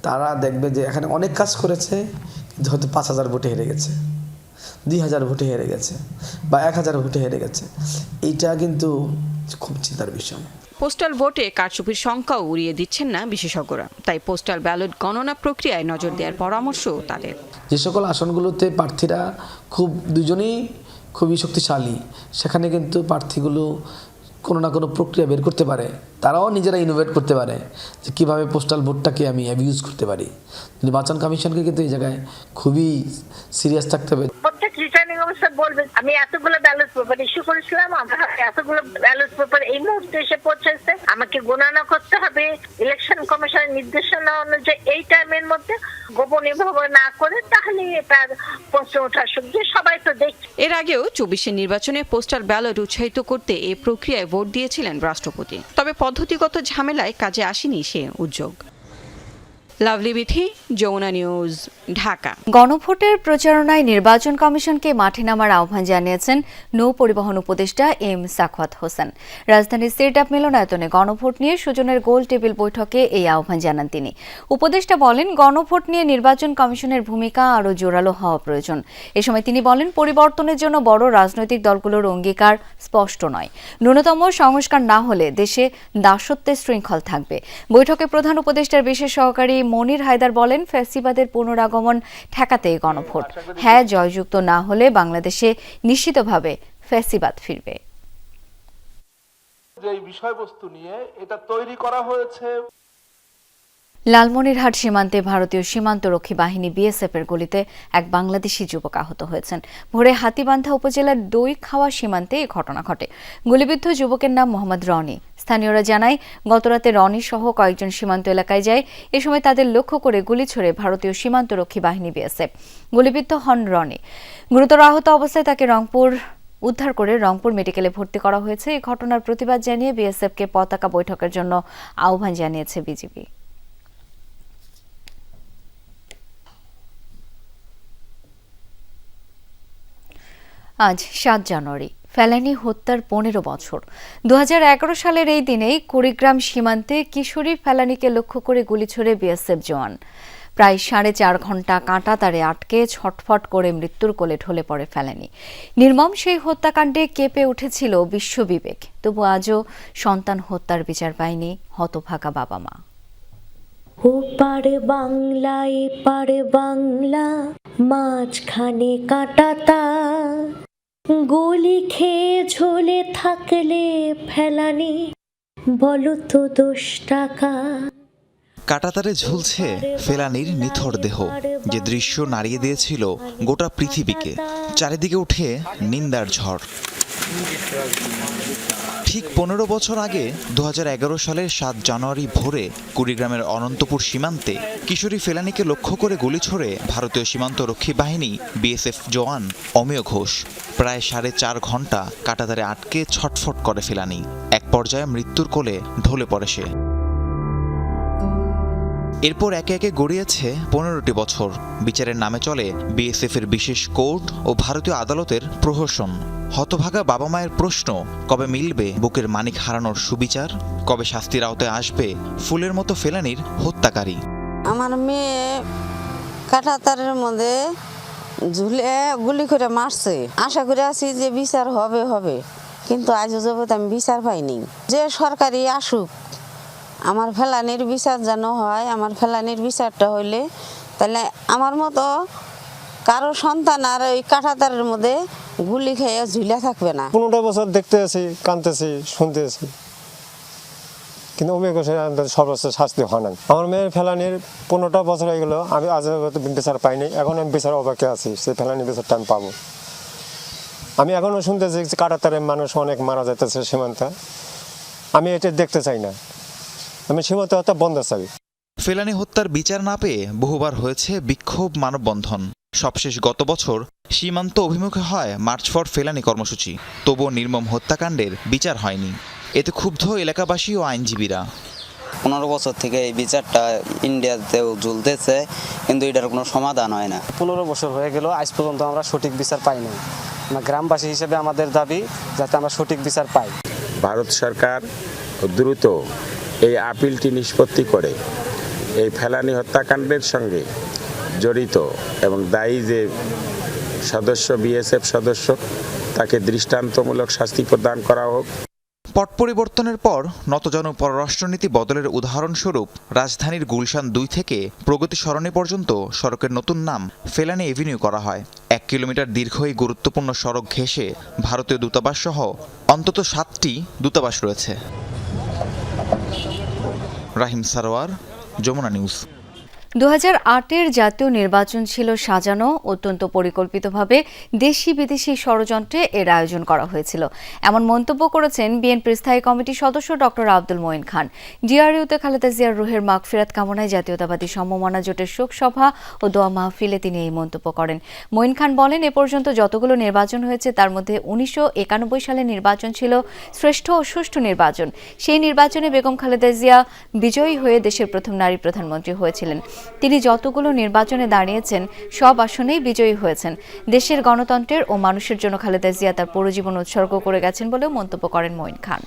[SPEAKER 14] তারা দেখবে যে এখানে অনেক কাজ করেছে কিন্তু হয়তো 5,000 ভোটে হেরে গেছে, 2,000 ভোটে হেরে গেছে বা 1,000 ভোটে হেরে গেছে। এইটা কিন্তু খুব চিন্তার বিষয়।
[SPEAKER 5] পোস্টাল ভোটে কারচুপির সংখ্যাও উড়িয়ে দিচ্ছেন না বিশেষজ্ঞরা। তাই পোস্টাল ব্যালট গণনা প্রক্রিয়ায় নজর দেওয়ার পরামর্শ তাদের।
[SPEAKER 14] যে সকল আসনগুলোতে প্রার্থীরা দুজনেই খুবই শক্তিশালী, সেখানে কিন্তু প্রার্থীগুলো কোনো না কোনো প্রক্রিয়া বের করতে পারে, তারাও নিজেরা ইনোভেট করতে পারে যে কীভাবে পোস্টাল ভোটটাকে আমি অ্যাবিউজ করতে পারি। নির্বাচন কমিশনকে কিন্তু এই জায়গায় খুবই সিরিয়াস থাকতে হবে।
[SPEAKER 15] প্রত্যেক রিটার্নিং অফিসার বলবে আমি এতগুলো ব্যালট পেপার ইস্যু করেছিলাম, আমার এতগুলো ব্যালট পেপার এই মুহূর্তে এসে পৌঁছেছে, আমাকে গণনা করতে হবে। ইলেকশন কমিশনের নির্দেশনা অনুযায়ী এই টাইমের মধ্যে গোপনীয়ভাবে না করে তাহলে এটার প্রশ্ন ওঠার সুযোগ সবাই তো দেখছে।
[SPEAKER 5] এর আগেও 24 নির্বাচনে পোস্টাল ব্যালট উৎসাহিত করতে এই প্রক্রিয়ায় ভোট দিয়েছিলেন রাষ্ট্রপতি। তবে পদ্ধতিগত ঝামেলায় কাজে আসেনি সে উদ্যোগ। লাভলি বিথি, যমুনা নিউজ, ঢাকা।
[SPEAKER 1] গণভোটের প্রচারণায় নির্বাচন কমিশনকে মাঠে নামার আহ্বান জানিয়েছেন নৌ পরিবহন উপদেষ্টা এম সাখাওয়াত হোসেন। রাজধানীর সিরডাপ মিলনায়তনে গণভোট নিয়ে সুজনের গোল টেবিল বৈঠকে এই আহ্বান জানান তিনি। উপদেষ্টা বলেন, গণভোট নিয়ে নির্বাচন কমিশনের ভূমিকা আরও জোরালো হওয়া প্রয়োজন। এ সময় তিনি বলেন, পরিবর্তনের জন্য বড় রাজনৈতিক দলগুলোর অঙ্গীকার স্পষ্ট নয়। ন্যূনতম সংস্কার না হলে দেশে দাসত্বের শৃঙ্খল থাকবে। বৈঠকে প্রধান উপদেষ্টার বিশেষ সহকারী মনির হায়দার বলেন, ফ্যাসিবাদের পুনরাগমন ঠেকাতে গণভোট হ্যাঁ জয়যুক্ত না হলে বাংলাদেশে নিশ্চিতভাবে ফ্যাসিবাদ ফিরবে।
[SPEAKER 16] যে বিষয়বস্তু নিয়ে এটা তৈরি করা হয়েছে।
[SPEAKER 1] লালমনিরহাট সীমান্তে ভারতীয় সীমান্তরক্ষী বাহিনী বিএসএফ এর গুলিতে এক বাংলাদেশি যুবক আহত হয়েছেন। ভোরে হাতীবান্ধা উপজেলার দইখাওয়া সীমান্তে এই ঘটনা ঘটে। গুলিবিদ্ধ যুবকের নাম মোহাম্মদ রনি। স্থানীয়রা জানায়, গতরাতে রনি সহ কয়েকজন সীমান্ত এলাকায় যায়। এ সময় তাদের লক্ষ্য করে গুলি ছোড়ে ভারতীয় সীমান্তরক্ষী বাহিনী বিএসএফ। গুলিবিদ্ধ হন রনি। গুরুতর আহত অবস্থায় তাকে উদ্ধার করে রংপুর মেডিকেলে ভর্তি করা হয়েছে। এই ঘটনার প্রতিবাদ জানিয়ে বিএসএফকে পতাকা বৈঠকের জন্য আহ্বান জানিয়েছে বিজিবি। আজ 7 জানুয়ারি, ফেলানী হত্যার 15 বছর। 2011 সালের এই দিনেই কুড়িগ্রাম সীমান্তে কিশোরী ফেলানীকে লক্ষ্য করে গুলি ছোড়ে বিএসএফ জওয়ান। প্রায় 4.5 ঘন্টা কাঁটাতারে আটকে ছটফট করে মৃত্যুর কোলে ঢলে পড়ে ফেলানী। নির্মম সেই হত্যাকাণ্ডে কেঁপে উঠেছিল বিশ্ববিবেক। তবু আজও সন্তান হত্যার বিচার পায়নি হতভাগা বাবা মা।
[SPEAKER 17] ওপারে বাংলা এপারে বাংলা, মাঝখানে কাঁটাতার। গলি খেয়ে ঝোলে থাকলে ফেলানি বলো তো 10 টাকা।
[SPEAKER 18] কাঁটাতারে ঝুলছে ফেলানির নিথর দেহ, যে দৃশ্য নাড়িয়ে দিয়েছিল গোটা পৃথিবীকে। চারিদিকে উঠে নিন্দার ঝড়। ঠিক 15 বছর আগে 2011 সালের 7 জানুয়ারি ভোরে কুড়িগ্রামের অনন্তপুর সীমান্তে কিশোরী ফেলানিকে লক্ষ্য করে গুলি ছোড়ে ভারতীয় সীমান্ত রক্ষী বাহিনী বিএসএফ জওয়ান অমেয় ঘোষ। প্রায় 4.5 ঘন্টা কাঁটাতারে আটকে ছটফট করে ফেলানি। এক পর্যায়ে মৃত্যুর কোলে ঢলে পড়ে সে। এরপর একে একে গড়িয়েছে 15টি বছর। বিচারের নামে চলে বিএসএফ এর বিশেষ কোর্ট ও ভারতীয় আদালতের প্রহসন। হতভাগা বাবা মায়ের প্রশ্ন, কবে মিলবে বুকের মানিক হারানোর সুবিচার? কবে শাস্তির আওতায় আসবে ফুলের মতো ফেলানির হত্যাকারী?
[SPEAKER 19] আমার মেয়ে কাঁটাতারের মধ্যে ঝুলে গুলি করে মারছে। আশা করে আছি যে বিচার হবে, কিন্তু আজও যাবত আমি বিচার পাইনি। যে সরকারি আসুক, আমার ফেলানির বিচার যেন হয়। আমার ফেলানির বিচারটা হইলে তাহলে আমার মতো কারো সন্তান আর ওই কাঁটাতারের মধ্যে গুলি খেয়ে ঝুলে থাকবে না।
[SPEAKER 20] 15 বছর দেখতে আছি, কাঁদতেছি, শুনতেছি, কিন্তু অমেয় ঘোষের সর্বোচ্চ শাস্তি হয় নাই। আমার মেয়ের ফেলানির 15টা বছর হয়ে গেল, আমি আজ বিচার পাইনি। এখন আমি বিচার অপেক্ষা আছি, সেই ফেলানির বিচারটা আমি পাবো। আমি এখনো শুনতেছি কাঁটাতারের মানুষ অনেক মারা যাইতেছে সীমান্তে। আমি এটা দেখতে চাই না, আমি সীমান্ত হত্যা বন্ধ চাই।
[SPEAKER 18] ফেলানি হত্যার বিচার না পেয়ে বহুবার হয়েছে বিক্ষোভ, মানববন্ধন। সবশেষ গত বছর সীমান্ত অভিমুখে হয় মার্চ ফর ফেলানি কর্মসূচি। তবুও নির্মম হত্যাকাণ্ডের বিচার হয়নি। এতে ক্ষুব্ধ এলাকাবাসী ও আইনজীবীরা।
[SPEAKER 21] 15 বছর থেকে এই বিচারটা ইন্ডিয়াতেও ঝুলতেছে, কিন্তু এটার কোনো সমাধান হয় না।
[SPEAKER 22] 15 বছর হয়ে গেল, আজ পর্যন্ত আমরা সঠিক বিচার পাইনি। গ্রামবাসী হিসেবে আমাদের দাবি যাতে আমরা সঠিক বিচার পাই।
[SPEAKER 23] ভারত সরকার দ্রুত এই আপিলটি নিষ্পত্তি করে এই ফেলানি হত্যাকাণ্ডের সঙ্গে জড়িত এবং দায়ী যে সদস্য, বিএসএফ সদস্য, তাকে দৃষ্টান্তমূলক শাস্তি প্রদান করা হোক।
[SPEAKER 18] পট পরিবর্তনের পর নতজানু পররাষ্ট্রনীতি বদলের উদাহরণস্বরূপ রাজধানীর গুলশান 2 থেকে প্রগতি সরণি পর্যন্ত সড়কের নতুন নাম ফেলানি এভিনিউ করা হয়। 1 কিলোমিটার দীর্ঘ এই গুরুত্বপূর্ণ সড়ক ঘেঁষে ভারতীয় দূতাবাস সহ অন্তত 7টি দূতাবাস রয়েছে। রাহিম সারোয়ার, যমুনা নিউজ।
[SPEAKER 1] 2008-এর জাতীয় নির্বাচন ছিল সাজানো, অত্যন্ত পরিকল্পিতভাবে দেশি বিদেশি ষড়যন্ত্রে এর আয়োজন করা হয়েছিল, এমন মন্তব্য করেছেন বিএনপির স্থায়ী কমিটির সদস্য ডক্টর আব্দুল মঈন খান। ডিআরইউতে খালেদা জিয়ার রুহের মাগফিরাত কামনায় জাতীয়তাবাদী সমমনা জোটের শোক সভা ও দোয়া মাহফিলে তিনি এই মন্তব্য করেন। মঈন খান বলেন, এ পর্যন্ত যতগুলো নির্বাচন হয়েছে তার মধ্যে 1991 সালের নির্বাচন ছিল শ্রেষ্ঠ ও সুষ্ঠু নির্বাচন। সেই নির্বাচনে বেগম খালেদা জিয়া বিজয়ী হয়ে দেশের প্রথম নারী প্রধানমন্ত্রী হয়েছিলেন। তিনি যতগুলো নির্বাচনে দাঁড়িয়েছেন সব আসনেই বিজয়ী হয়েছেন। দেশের গণতন্ত্রের ও মানুষের জন্য খালেদা জিয়া তার পুরো জীবন উৎসর্গ করে গেছেন বলেও মন্তব্য করেন মঈন খান।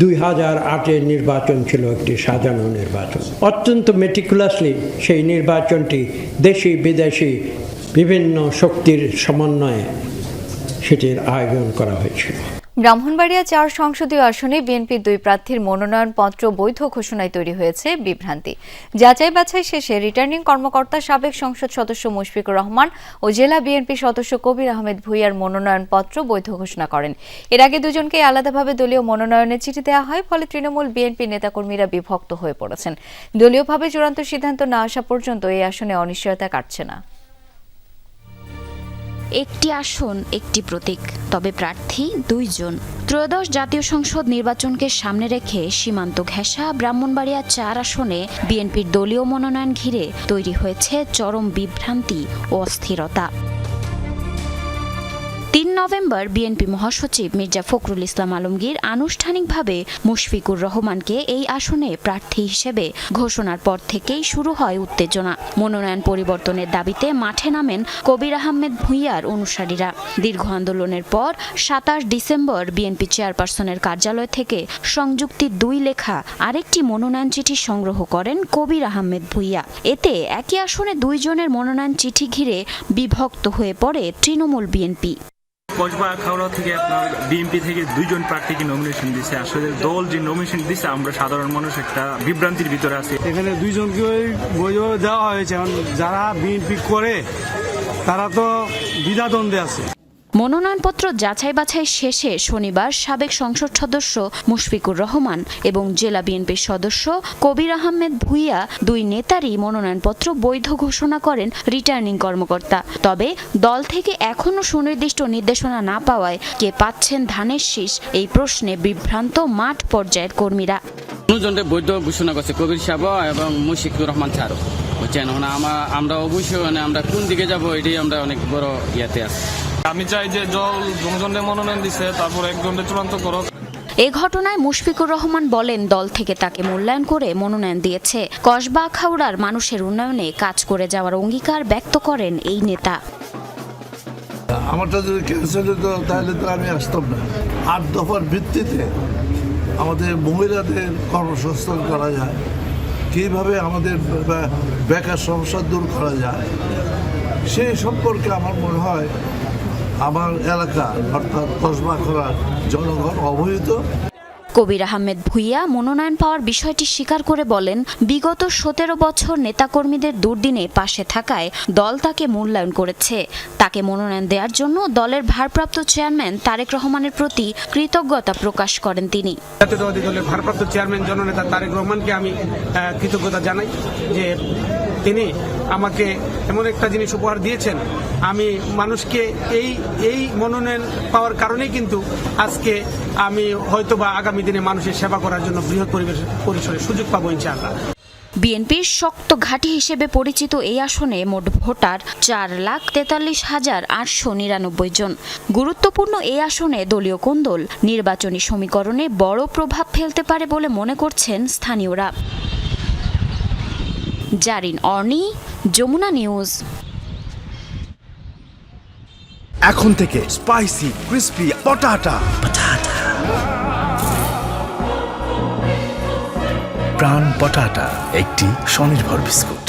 [SPEAKER 24] 2008-এর নির্বাচন ছিল একটি সাজানো নির্বাচন। অত্যন্ত মেটিকুলাসলি সেই নির্বাচনটি দেশি বিদেশি বিভিন্ন শক্তির সমন্বয়ে সেটির আয়োজন করা হয়েছিল।
[SPEAKER 1] ব্রাহ্মণবাড়িয়া 4 সংসদীয় আসনে বিএনপির 2 প্রার্থীর মনোনয়নপত্র বৈধ ঘোষণায় তৈরি হয়েছে বিভ্রান্তি। যাচাই বাছাই শেষে রিটার্নিং কর্মকর্তা সাবেক সংসদ সদস্য মুশফিকুর রহমান ও জেলা বিএনপি সদস্য কবির আহমেদ ভূঁইয়ার মনোনয়নপত্র বৈধ ঘোষণা করেন। এর আগে দুজনকে আলাদাভাবে দলীয় মনোনয়নের চিঠি দেওয়া হয়, ফলে তৃণমূল বিএনপি নেতাকর্মীরা বিভক্ত হয়ে পড়েছেন। দলীয়ভাবে চূড়ান্ত সিদ্ধান্ত না আসা পর্যন্ত এই আসনে অনিশ্চয়তা কাটছে না।
[SPEAKER 25] একটি আসন, একটি প্রতীক, তবে প্রার্থী 2 জন। ত্রয়োদশ জাতীয় সংসদ নির্বাচনকে সামনে রেখে সীমান্ত ঘেঁষা ব্রাহ্মণবাড়িয়া 4 আসনে বিএনপির দলীয় মনোনয়ন ঘিরে তৈরি হয়েছে চরম বিভ্রান্তি ও অস্থিরতা। 3 নভেম্বর বিএনপি মহাসচিব মির্জা ফখরুল ইসলাম আলমগীর আনুষ্ঠানিকভাবে মুশফিকুর রহমানকে এই আসনে প্রার্থী হিসেবে ঘোষণার পর থেকেই শুরু হয় উত্তেজনা। মনোনয়ন পরিবর্তনের দাবিতে মাঠে নামেন কবির আহমেদ ভূঁইয়ার অনুসারীরা। দীর্ঘ আন্দোলনের পর 27 ডিসেম্বর বিএনপি চেয়ারপারসনের কার্যালয় থেকে সংযুক্তি 2 লেখা আরেকটি মনোনয়ন চিঠি সংগ্রহ করেন কবির আহমেদ ভূঁইয়া। এতে একই আসনে 2 জনের মনোনয়ন চিঠি ঘিরে বিভক্ত হয়ে পড়ে তৃণমূল বিএনপি।
[SPEAKER 2] কসবা আখাউড়া থেকে আপনার বিএনপি থেকে 2 জন প্রার্থীকে নমিনেশন দিয়েছে। আসলে দল যে নমিনেশন দিয়েছে আমরা সাধারণ মানুষ একটা বিভ্রান্তির ভিতরে আছি।
[SPEAKER 3] এখানে 2 জনকে বৈধ দেওয়া হয়েছে, যারা বিএনপি করে তারা তো দ্বিধাদ্বন্দ্বে আছে।
[SPEAKER 25] মনোনয়নপত্র যাচাই বাছাই শেষে শনিবার সাবেক সংসদ সদস্য মুশফিকুর রহমান এবং জেলা বিএনপির সদস্য কবির আহমেদ ভূঁইয়া 2 নেতারই মনোনয়নপত্র বৈধ ঘোষণা করেন রিটার্নিং কর্মকর্তা। তবে দল থেকে এখনও সুনির্দিষ্ট নির্দেশনা না পাওয়ায় কে পাচ্ছেন ধানের শীষ এই প্রশ্নে বিভ্রান্ত মাঠ পর্যায়ের কর্মীরা।
[SPEAKER 6] দুজনকে বৈধ ঘোষণা করছে, কবির সাহেব এবং মুশফিকুর রহমান ছাড়ো বুঝছেন। আমরা অবশ্যই আমরা কোন দিকে যাব এটাই আমরা অনেক বড় ইয়াতে আছি।
[SPEAKER 10] আমি চাই যে দল জনগণের মনোনয়ন দিছে তারপর একজনকে চূড়ান্ত করো।
[SPEAKER 25] এ ঘটনায় মুশফিকুর রহমান বলেন, দল থেকে তাকে মূল্যায়ন করে মনোনয়ন দিয়েছে। কসবা আখাউড়ার মানুষের উন্নয়নে কাজ করে যাওয়ার অঙ্গীকার ব্যক্ত করেন এই নেতা।
[SPEAKER 7] আমারটা যদি ক্যান্সেল হতো তাহলে তো আমি আসতাম না। 8 দফার ভিত্তিতে আমাদের মহিলাদের কর্মসংস্থান করা যায়, কীভাবে আমাদের বেকার সমস্যা দূর করা যায় সেই সম্পর্কে আমার মনে হয় আমার এলাকা অর্থাৎ কসবা আখাউড়ার জনগণ অবহিত।
[SPEAKER 25] কবির আহমেদ ভূঁইয়া মনোনয়ন পাওয়ার বিষয়টি স্বীকার করে বলেন, বিগত 17 বছর নেতাকর্মীদের দুর্দিনে পাশে থাকায় দল তাকে মূল্যায়ন করেছে। তাকে মনোনয়ন দেওয়ার জন্য দলের ভারপ্রাপ্ত চেয়ারম্যান তারেক রহমানের প্রতি কৃতজ্ঞতা প্রকাশ করেন তিনি।
[SPEAKER 3] জাতীয়তাবাদী দলের ভারপ্রাপ্ত চেয়ারম্যান জননেতা তারেক রহমানকে আমি কৃতজ্ঞতা জানাই যে তিনি আমাকে এমন একটা জিনিস উপহার দিয়েছেন। আমি মানুষকে এই মনোনয়ন পাওয়ার কারণেই কিন্তু আজকে আমি হয়তোবা আগামী দিনে মানুষের সেবা করার জন্য বৃহৎ পরিসরে সুযোগ পাবো ইনশাআল্লাহ।
[SPEAKER 25] বিএনপির শক্ত ঘাঁটি হিসেবে পরিচিত এই আসনে মোট ভোটার 4,43,899 জন। গুরুত্বপূর্ণ এই আসনে দলীয় কোন্দল নির্বাচনী সমীকরণে বড় প্রভাব ফেলতে পারে বলে মনে করছেন স্থানীয়রা। জারিন অর্নি, যমুনা নিউজ।
[SPEAKER 8] এখন থেকে স্পাইসি ক্রিস্পি পটাটা প্রাণ পটাটা একটি স্বনির্ভর বিস্কুট।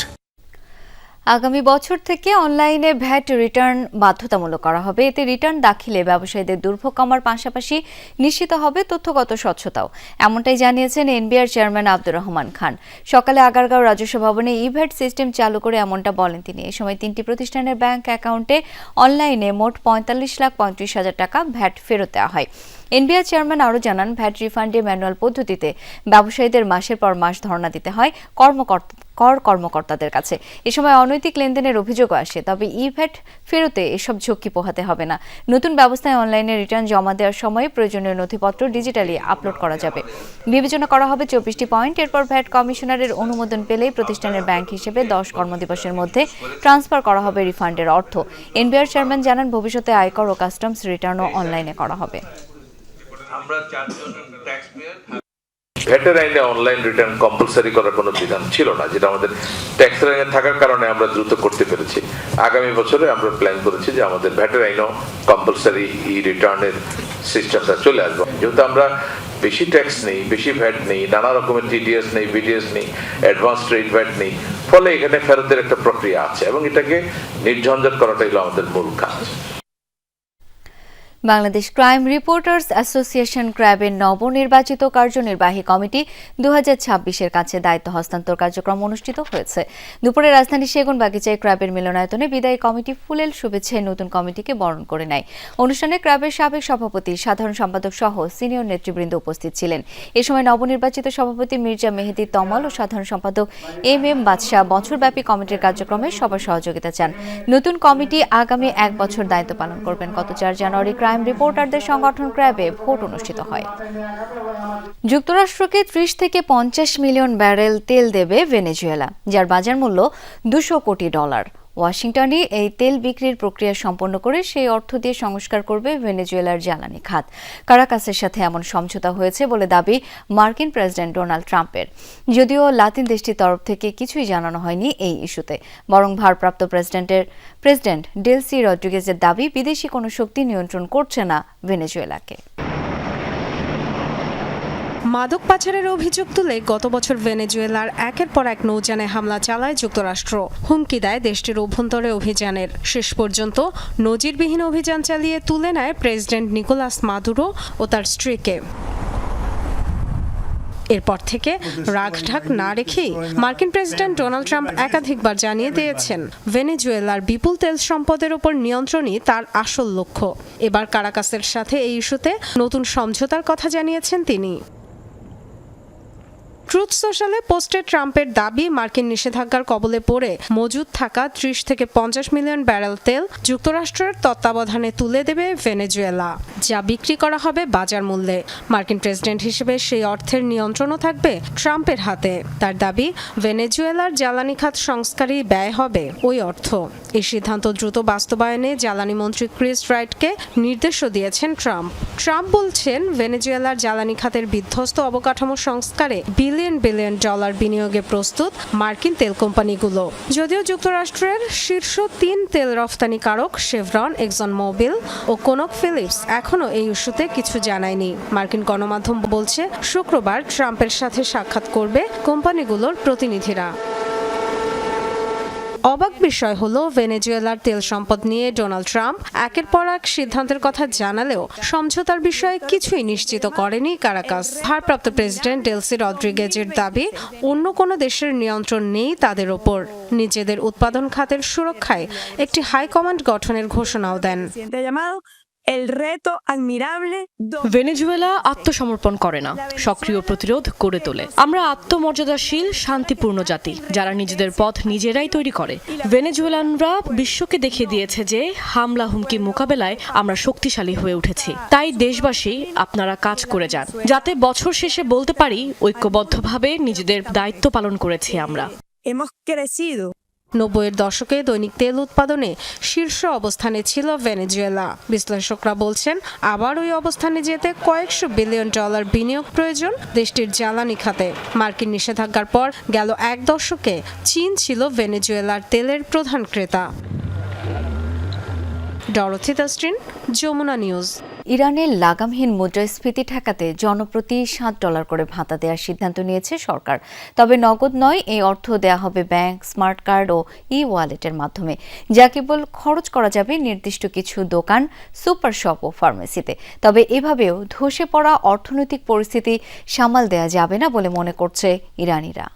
[SPEAKER 1] আগামী বছর থেকে অনলাইনে ভ্যাট রিটার্ন বাধ্যতামূলক করা হবে। এতে রিটার্ন দাখিলে ব্যবসায়ীদের দুর্ভোগ কমার পাশাপাশি নিশ্চিত হবে তথ্যগত স্বচ্ছতাও। এমনটাই জানিয়েছেন এনবিআর চেয়ারম্যান আব্দুর রহমান খান। সকালে আগারগাঁও রাজস্ব ভবনে ই-ভ্যাট সিস্টেম চালু করে এমনটা বলেন তিনি। এই সময় 3টি প্রতিষ্ঠানের ব্যাংক অ্যাকাউন্টে অনলাইনে মোট 45,35,000 টাকা ভ্যাট ফেরত দেওয়া হয়। এনবিআর চেয়ারম্যান আরও জানান, ভ্যাট রিফান্ডে ম্যানুয়াল পদ্ধতিতে ব্যবসায়ীদের মাসের পর মাস ধর্ণা দিতে হয় কর কর্মকর্তাদের কাছে। এ সময় অনৈতিক লেনদেনের অভিযোগও আসে। তবে ই-ভ্যাট ফেরতে এসব ঝক্কি পোহাতে হবে না। নতুন ব্যবস্থায় অনলাইনে রিটার্ন জমা দেওয়ার সময় প্রয়োজনীয় নথিপত্র ডিজিটালি আপলোড করা যাবে। বিবেচনা করা হবে 24টি পয়েন্ট। এরপর ভ্যাট কমিশনারের অনুমোদন পেলেই প্রতিষ্ঠানের ব্যাংক হিসেবে 10 কর্মদিবসের মধ্যে ট্রান্সফার করা হবে রিফান্ডের অর্থ। এনবিআর চেয়ারম্যান জানান, ভবিষ্যতে আয়কর ও কাস্টমস রিটার্নও অনলাইনে করা হবে।
[SPEAKER 26] ভ্যাটের আইনে অনলাইন রিটার্ন কম্পালসারি করার কোনো বিধান ছিল না, যেটা আমাদের ট্যাক্স আইনে থাকার কারণে আমরা দ্রুত করতে পেরেছি। আগামী বছরে আমরা প্ল্যান করেছি যে আমাদের ভ্যাটের আইনেও কম্পালসারি ই রিটার্নের সিস্টেমটা চলে আসবে। যেহেতু আমরা বেশি ট্যাক্স নেই, বেশি ভ্যাট নেই, নানা রকমের টিডিএস নেই, বিডিএস নেই, অ্যাডভান্স ট্রেড ভ্যাট নেই, ফলে এখানে ফেরতের একটা প্রক্রিয়া আছে এবং এটাকে নির্ঝঞ্ঝাট করাটাই হলো আমাদের মূল কাজ।
[SPEAKER 1] বাংলাদেশ ক্রাইম রিপোর্টার্স অ্যাসোসিয়েশন ক্র্যাবের নবনির্বাচিত কার্যনির্বাহী কমিটি 2026-এর কাছে দায়িত্ব হস্তান্তর কার্যক্রম অনুষ্ঠিত হয়েছে। দুপুরে রাজধানী সেগুনবাগিচায় ক্র্যাবের মিলনায়তনে বিদায়ী কমিটি ফুলেল শুভেচ্ছায় নতুন কমিটিকে বরণ করে নেয়। অনুষ্ঠানে ক্র্যাবের সাবেক সভাপতি, সাধারণ সম্পাদক সহ সিনিয়র নেতৃবৃন্দ উপস্থিত ছিলেন। এ সময় নবনির্বাচিত সভাপতি মির্জা মেহেদী তমাল ও সাধারণ সম্পাদক এম বাদশাহ বছরব্যাপী কমিটির কার্যক্রমে সবার সহযোগিতা চান। নতুন কমিটি আগামী 1 বছর দায়িত্ব পালন করবেন। গত 4 জানুয়ারি ক্রাইম রিপোর্টারদের সংগঠন ক্র্যাবে ভোট অনুষ্ঠিত হয়। যুক্তরাষ্ট্রকে 30 থেকে 50 মিলিয়ন ব্যারেল তেল দেবে ভেনেজুয়েলা, যার বাজার মূল্য $200 কোটি। ওয়াশিংটনে এই তেল বিক্রির প্রক্রিয়া সম্পন্ন করে সেই অর্থ দিয়ে সংস্কার করবে ভেনেজুয়েলার জ্বালানি খাত। কারাকাসের সাথে এমন সমঝোতা হয়েছে বলে দাবি মার্কিন প্রেসিডেন্ট ডোনাল্ড ট্রাম্পের। যদিও লাতিন দেশটির তরফ থেকে কিছুই জানানো হয়নি এই ইস্যুতে, বরং ভারপ্রাপ্ত প্রেসিডেন্ট ডেলসি রড্রিগেজের দাবি বিদেশি কোনো শক্তি নিয়ন্ত্রণ করছে না ভেনেজুয়েলাকে।
[SPEAKER 4] মাদক পাচারের অভিযোগ তুলে গত বছর ভেনেজুয়েলার একের পর এক নৌযানে হামলা চালায় যুক্তরাষ্ট্র, হুমকি দেয় দেশটির অভ্যন্তরে অভিযানের। শেষ পর্যন্ত নজিরবিহীন অভিযান চালিয়ে তুলে নেয় প্রেসিডেন্ট নিকোলাস মাদুরো ও তার স্ত্রীকে। এরপর থেকে রাগঢাক না রেখেই মার্কিন প্রেসিডেন্ট ডোনাল্ড ট্রাম্প একাধিকবার জানিয়ে দিয়েছেন ভেনেজুয়েলার বিপুল তেল সম্পদের উপর নিয়ন্ত্রণই তার আসল লক্ষ্য। এবার কারাকাসের সাথে এই ইস্যুতে নতুন সমঝোতার কথা জানিয়েছেন তিনি। ট্রুথ সোশ্যালে পোস্টে ট্রাম্পের দাবি মার্কিন নিষেধাজ্ঞার কবলে পড়ে মজুদ থাকা 30 থেকে 50 মিলিয়ন ব্যারেল তেল যুক্তরাষ্ট্রের তত্ত্বাবধানে তুলে দেবে ভেনেজুয়েলা, যা বিক্রি করা হবে বাজার মূল্যে। মার্কিন প্রেসিডেন্ট হিসেবে সেই অর্থের নিয়ন্ত্রণও থাকবে ট্রাম্পের হাতে। তার দাবি, ভেনেজুয়েলার জ্বালানি খাত সংস্কারেই ব্যয় হবে ওই অর্থ। এই সিদ্ধান্ত দ্রুত বাস্তবায়নে জ্বালানি মন্ত্রী ক্রিস রাইটকে নির্দেশও দিয়েছেন ট্রাম্প। ট্রাম্প বলছেন, ভেনেজুয়েলার জ্বালানি খাতের বিধ্বস্ত অবকাঠামো সংস্কারে বিলিয়ন ডলার বিনিয়োগে প্রস্তুত মার্কিন তেল কোম্পানিগুলো। যদিও যুক্তরাষ্ট্রের শীর্ষ 3 তেল রফতানিকারক শেভরন, এক্সন মোবিল ও কোনক ফিলিপস এখনও এই ইস্যুতে কিছু জানায়নি। মার্কিন গণমাধ্যম বলছে, শুক্রবার ট্রাম্পের সাথে সাক্ষাৎ করবে কোম্পানিগুলোর প্রতিনিধিরা। অবাক বিষয় হলো, ভেনেজুয়েলার তেল সম্পদ নিয়ে ডোনাল্ড ট্রাম্প একের পর এক সিদ্ধান্তের কথা জানালেও সমঝোতার বিষয়ে কিছুই নিশ্চিত করেনি কারাকাস। ভারপ্রাপ্ত প্রেসিডেন্ট ডেলসি রদ্রিগেজের দাবি, অন্য কোনো দেশের নিয়ন্ত্রণ নেই তাদের ওপর। নিজেদের উৎপাদন খাতের সুরক্ষায় একটি হাইকমান্ড গঠনের ঘোষণাও দেন।
[SPEAKER 9] ভেনেজুয়েলা আত্মসমর্পণ করে না, সক্রিয় প্রতিরোধ গড়ে তোলে। আমরা আত্মমর্যাদাশীল, শান্তিপূর্ণ জাতি, যারা নিজেদের পথ নিজেরাই তৈরি করে। ভেনেজুয়েলানরা বিশ্বকে দেখিয়ে দিয়েছে যে হামলা হুমকি মোকাবেলায় আমরা শক্তিশালী হয়ে উঠেছি। তাই দেশবাসী, আপনারা কাজ করে যান, যাতে বছর শেষে বলতে পারি ঐক্যবদ্ধভাবে নিজেদের দায়িত্ব পালন করেছি আমরা।
[SPEAKER 4] 90-এর দশকে দৈনিক তেল উৎপাদনে শীর্ষ অবস্থানে ছিল ভেনেজুয়েলা। বিশ্লেষকরা বলছেন, আবার ওই অবস্থানে যেতে কয়েকশো বিলিয়ন ডলার বিনিয়োগ প্রয়োজন দেশটির জ্বালানি খাতে। মার্কিন নিষেধাজ্ঞার পর গেল এক দশকে চীন ছিল ভেনেজুয়েলার তেলের প্রধান ক্রেতা। Dorothy Tasrin, Jamuna news.
[SPEAKER 1] ইরানের লাগামহীন মুদ্রাস্ফীতি ঠেকাতে জনপ্রতি $7 করে ভাতা দেওয়ার সিদ্ধান্ত নিয়েছে সরকার। তবে নগদ নয়, এই অর্থ দেয়া হবে ব্যাংক, স্মার্ট কার্ড ও ওয়ালেটের মাধ্যমে, যা কেবল খরচ করা যাবে নির্দিষ্ট কিছু দোকান, সুপার শপ ও ফার্মেসিতে। তবে এভাবেও ধসে পড়া অর্থনৈতিক পরিস্থিতি সামাল দেয়া যাবে না বলে মনে করছে ইরানিরা।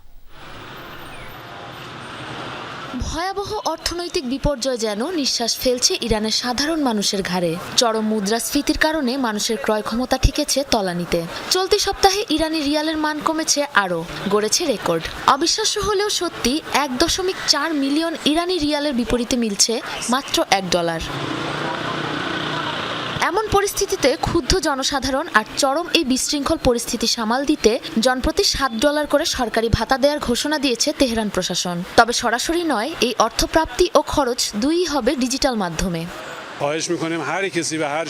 [SPEAKER 11] ভয়াবহ অর্থনৈতিক বিপর্যয় যেন নিঃশ্বাস ফেলছে ইরানের সাধারণ মানুষের ঘাড়ে। চরম মুদ্রাস্ফীতির কারণে মানুষের ক্রয় ক্ষমতা ঠেকেছে তলানিতে। চলতি সপ্তাহে ইরানি রিয়ালের মান কমেছে আরও, গড়েছে রেকর্ড। অবিশ্বাস্য হলেও সত্যি, 1.4 মিলিয়ন ইরানি রিয়ালের বিপরীতে মিলছে মাত্র $1। এমন পরিস্থিতিতে ক্ষুব্ধ জনসাধারণ আর চরম এই বিশৃঙ্খল পরিস্থিতি সামাল দিতে জনপ্রতি $7 করে সরকারি ভাতা দেওয়ার ঘোষণা দিয়েছে তেহরান প্রশাসন। তবে সরাসরি নয়, এই অর্থপ্রাপ্তি ও খরচ দুইই হবে ডিজিটাল মাধ্যমে।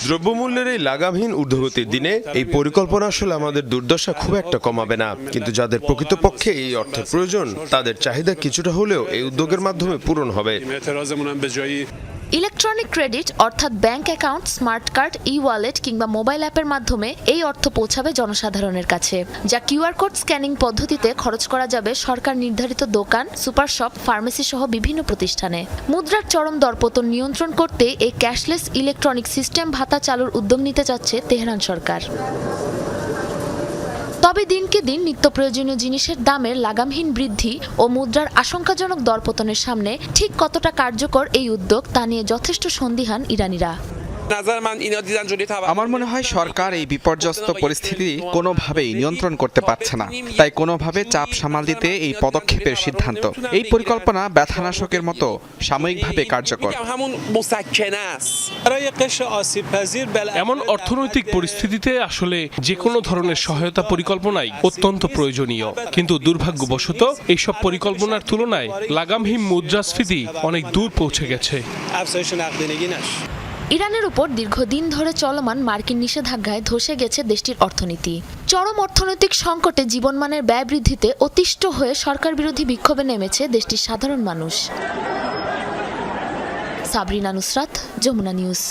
[SPEAKER 12] দ্রব্যমূল্যের এই লাগামহীন ঊর্ধ্বগতির দিনে এই পরিকল্পনা আসলে আমাদের দুর্দশা খুব একটা কমাবে না, কিন্তু যাদের প্রকৃতপক্ষে এই অর্থের প্রয়োজন তাদের চাহিদা কিছুটা হলেও এই উদ্যোগের মাধ্যমে পূরণ হবে।
[SPEAKER 11] ইলেকট্রনিক ক্রেডিট অর্থাৎ bank account, smart card, wallet কিংবা মোবাইল অ্যাপের মাধ্যমে এই অর্থ পৌঁছাবে জনসাধারণের কাছে, যা কিউআর কোড স্ক্যানিং পদ্ধতিতে খরচ করা যাবে সরকার নির্ধারিত দোকান, সুপার শপ, ফার্মেসি সহ বিভিন্ন প্রতিষ্ঠানে। মুদ্রার চরম দরপতন নিয়ন্ত্রণ করতে এই ক্যাশলেস ইলেকট্রনিক সিস্টেম ভাতা চালুর উদ্যোগ নিতে যাচ্ছে তেহরান সরকার। তবে দিনকে দিন নিত্য প্রয়োজনীয় জিনিসের দামের লাগামহীন বৃদ্ধি ও মুদ্রার আশঙ্কাজনক দরপতনের সামনে ঠিক কতটা কার্যকর এই উদ্যোগ তা নিয়ে যথেষ্ট সন্দিহান ইরানিরা।
[SPEAKER 13] আমার মনে হয় সরকার এই বিপর্যস্ত পরিস্থিতি কোনোভাবেই নিয়ন্ত্রণ করতে পারছে না, তাই কোনোভাবে চাপ সামাল দিতে এই পদক্ষেপের সিদ্ধান্ত। এই পরিকল্পনা ব্যথানাশকের মতো সাময়িকভাবে কার্যকর।
[SPEAKER 10] এমন অর্থনৈতিক পরিস্থিতিতে আসলে যে কোনো ধরনের সহায়তা পরিকল্পনাই অত্যন্ত প্রয়োজনীয়, কিন্তু দুর্ভাগ্যবশত এইসব পরিকল্পনার তুলনায় লাগামহীন মুদ্রাস্ফীতি অনেক দূর পৌঁছে গেছে।
[SPEAKER 11] ইরানের উপর দীর্ঘদিন ধরে চলমান মার্কিন নিষেধাজ্ঞায় ধসে গেছে দেশটির অর্থনীতি। চরম অর্থনৈতিক সংকটে জীবনমানের ব্যয় বৃদ্ধিতে অতিষ্ঠ হয়ে সরকার বিরোধী বিক্ষোভে নেমেছে দেশটির সাধারণ মানুষ। সাবরিনা নুসরাত, যমুনা নিউজ।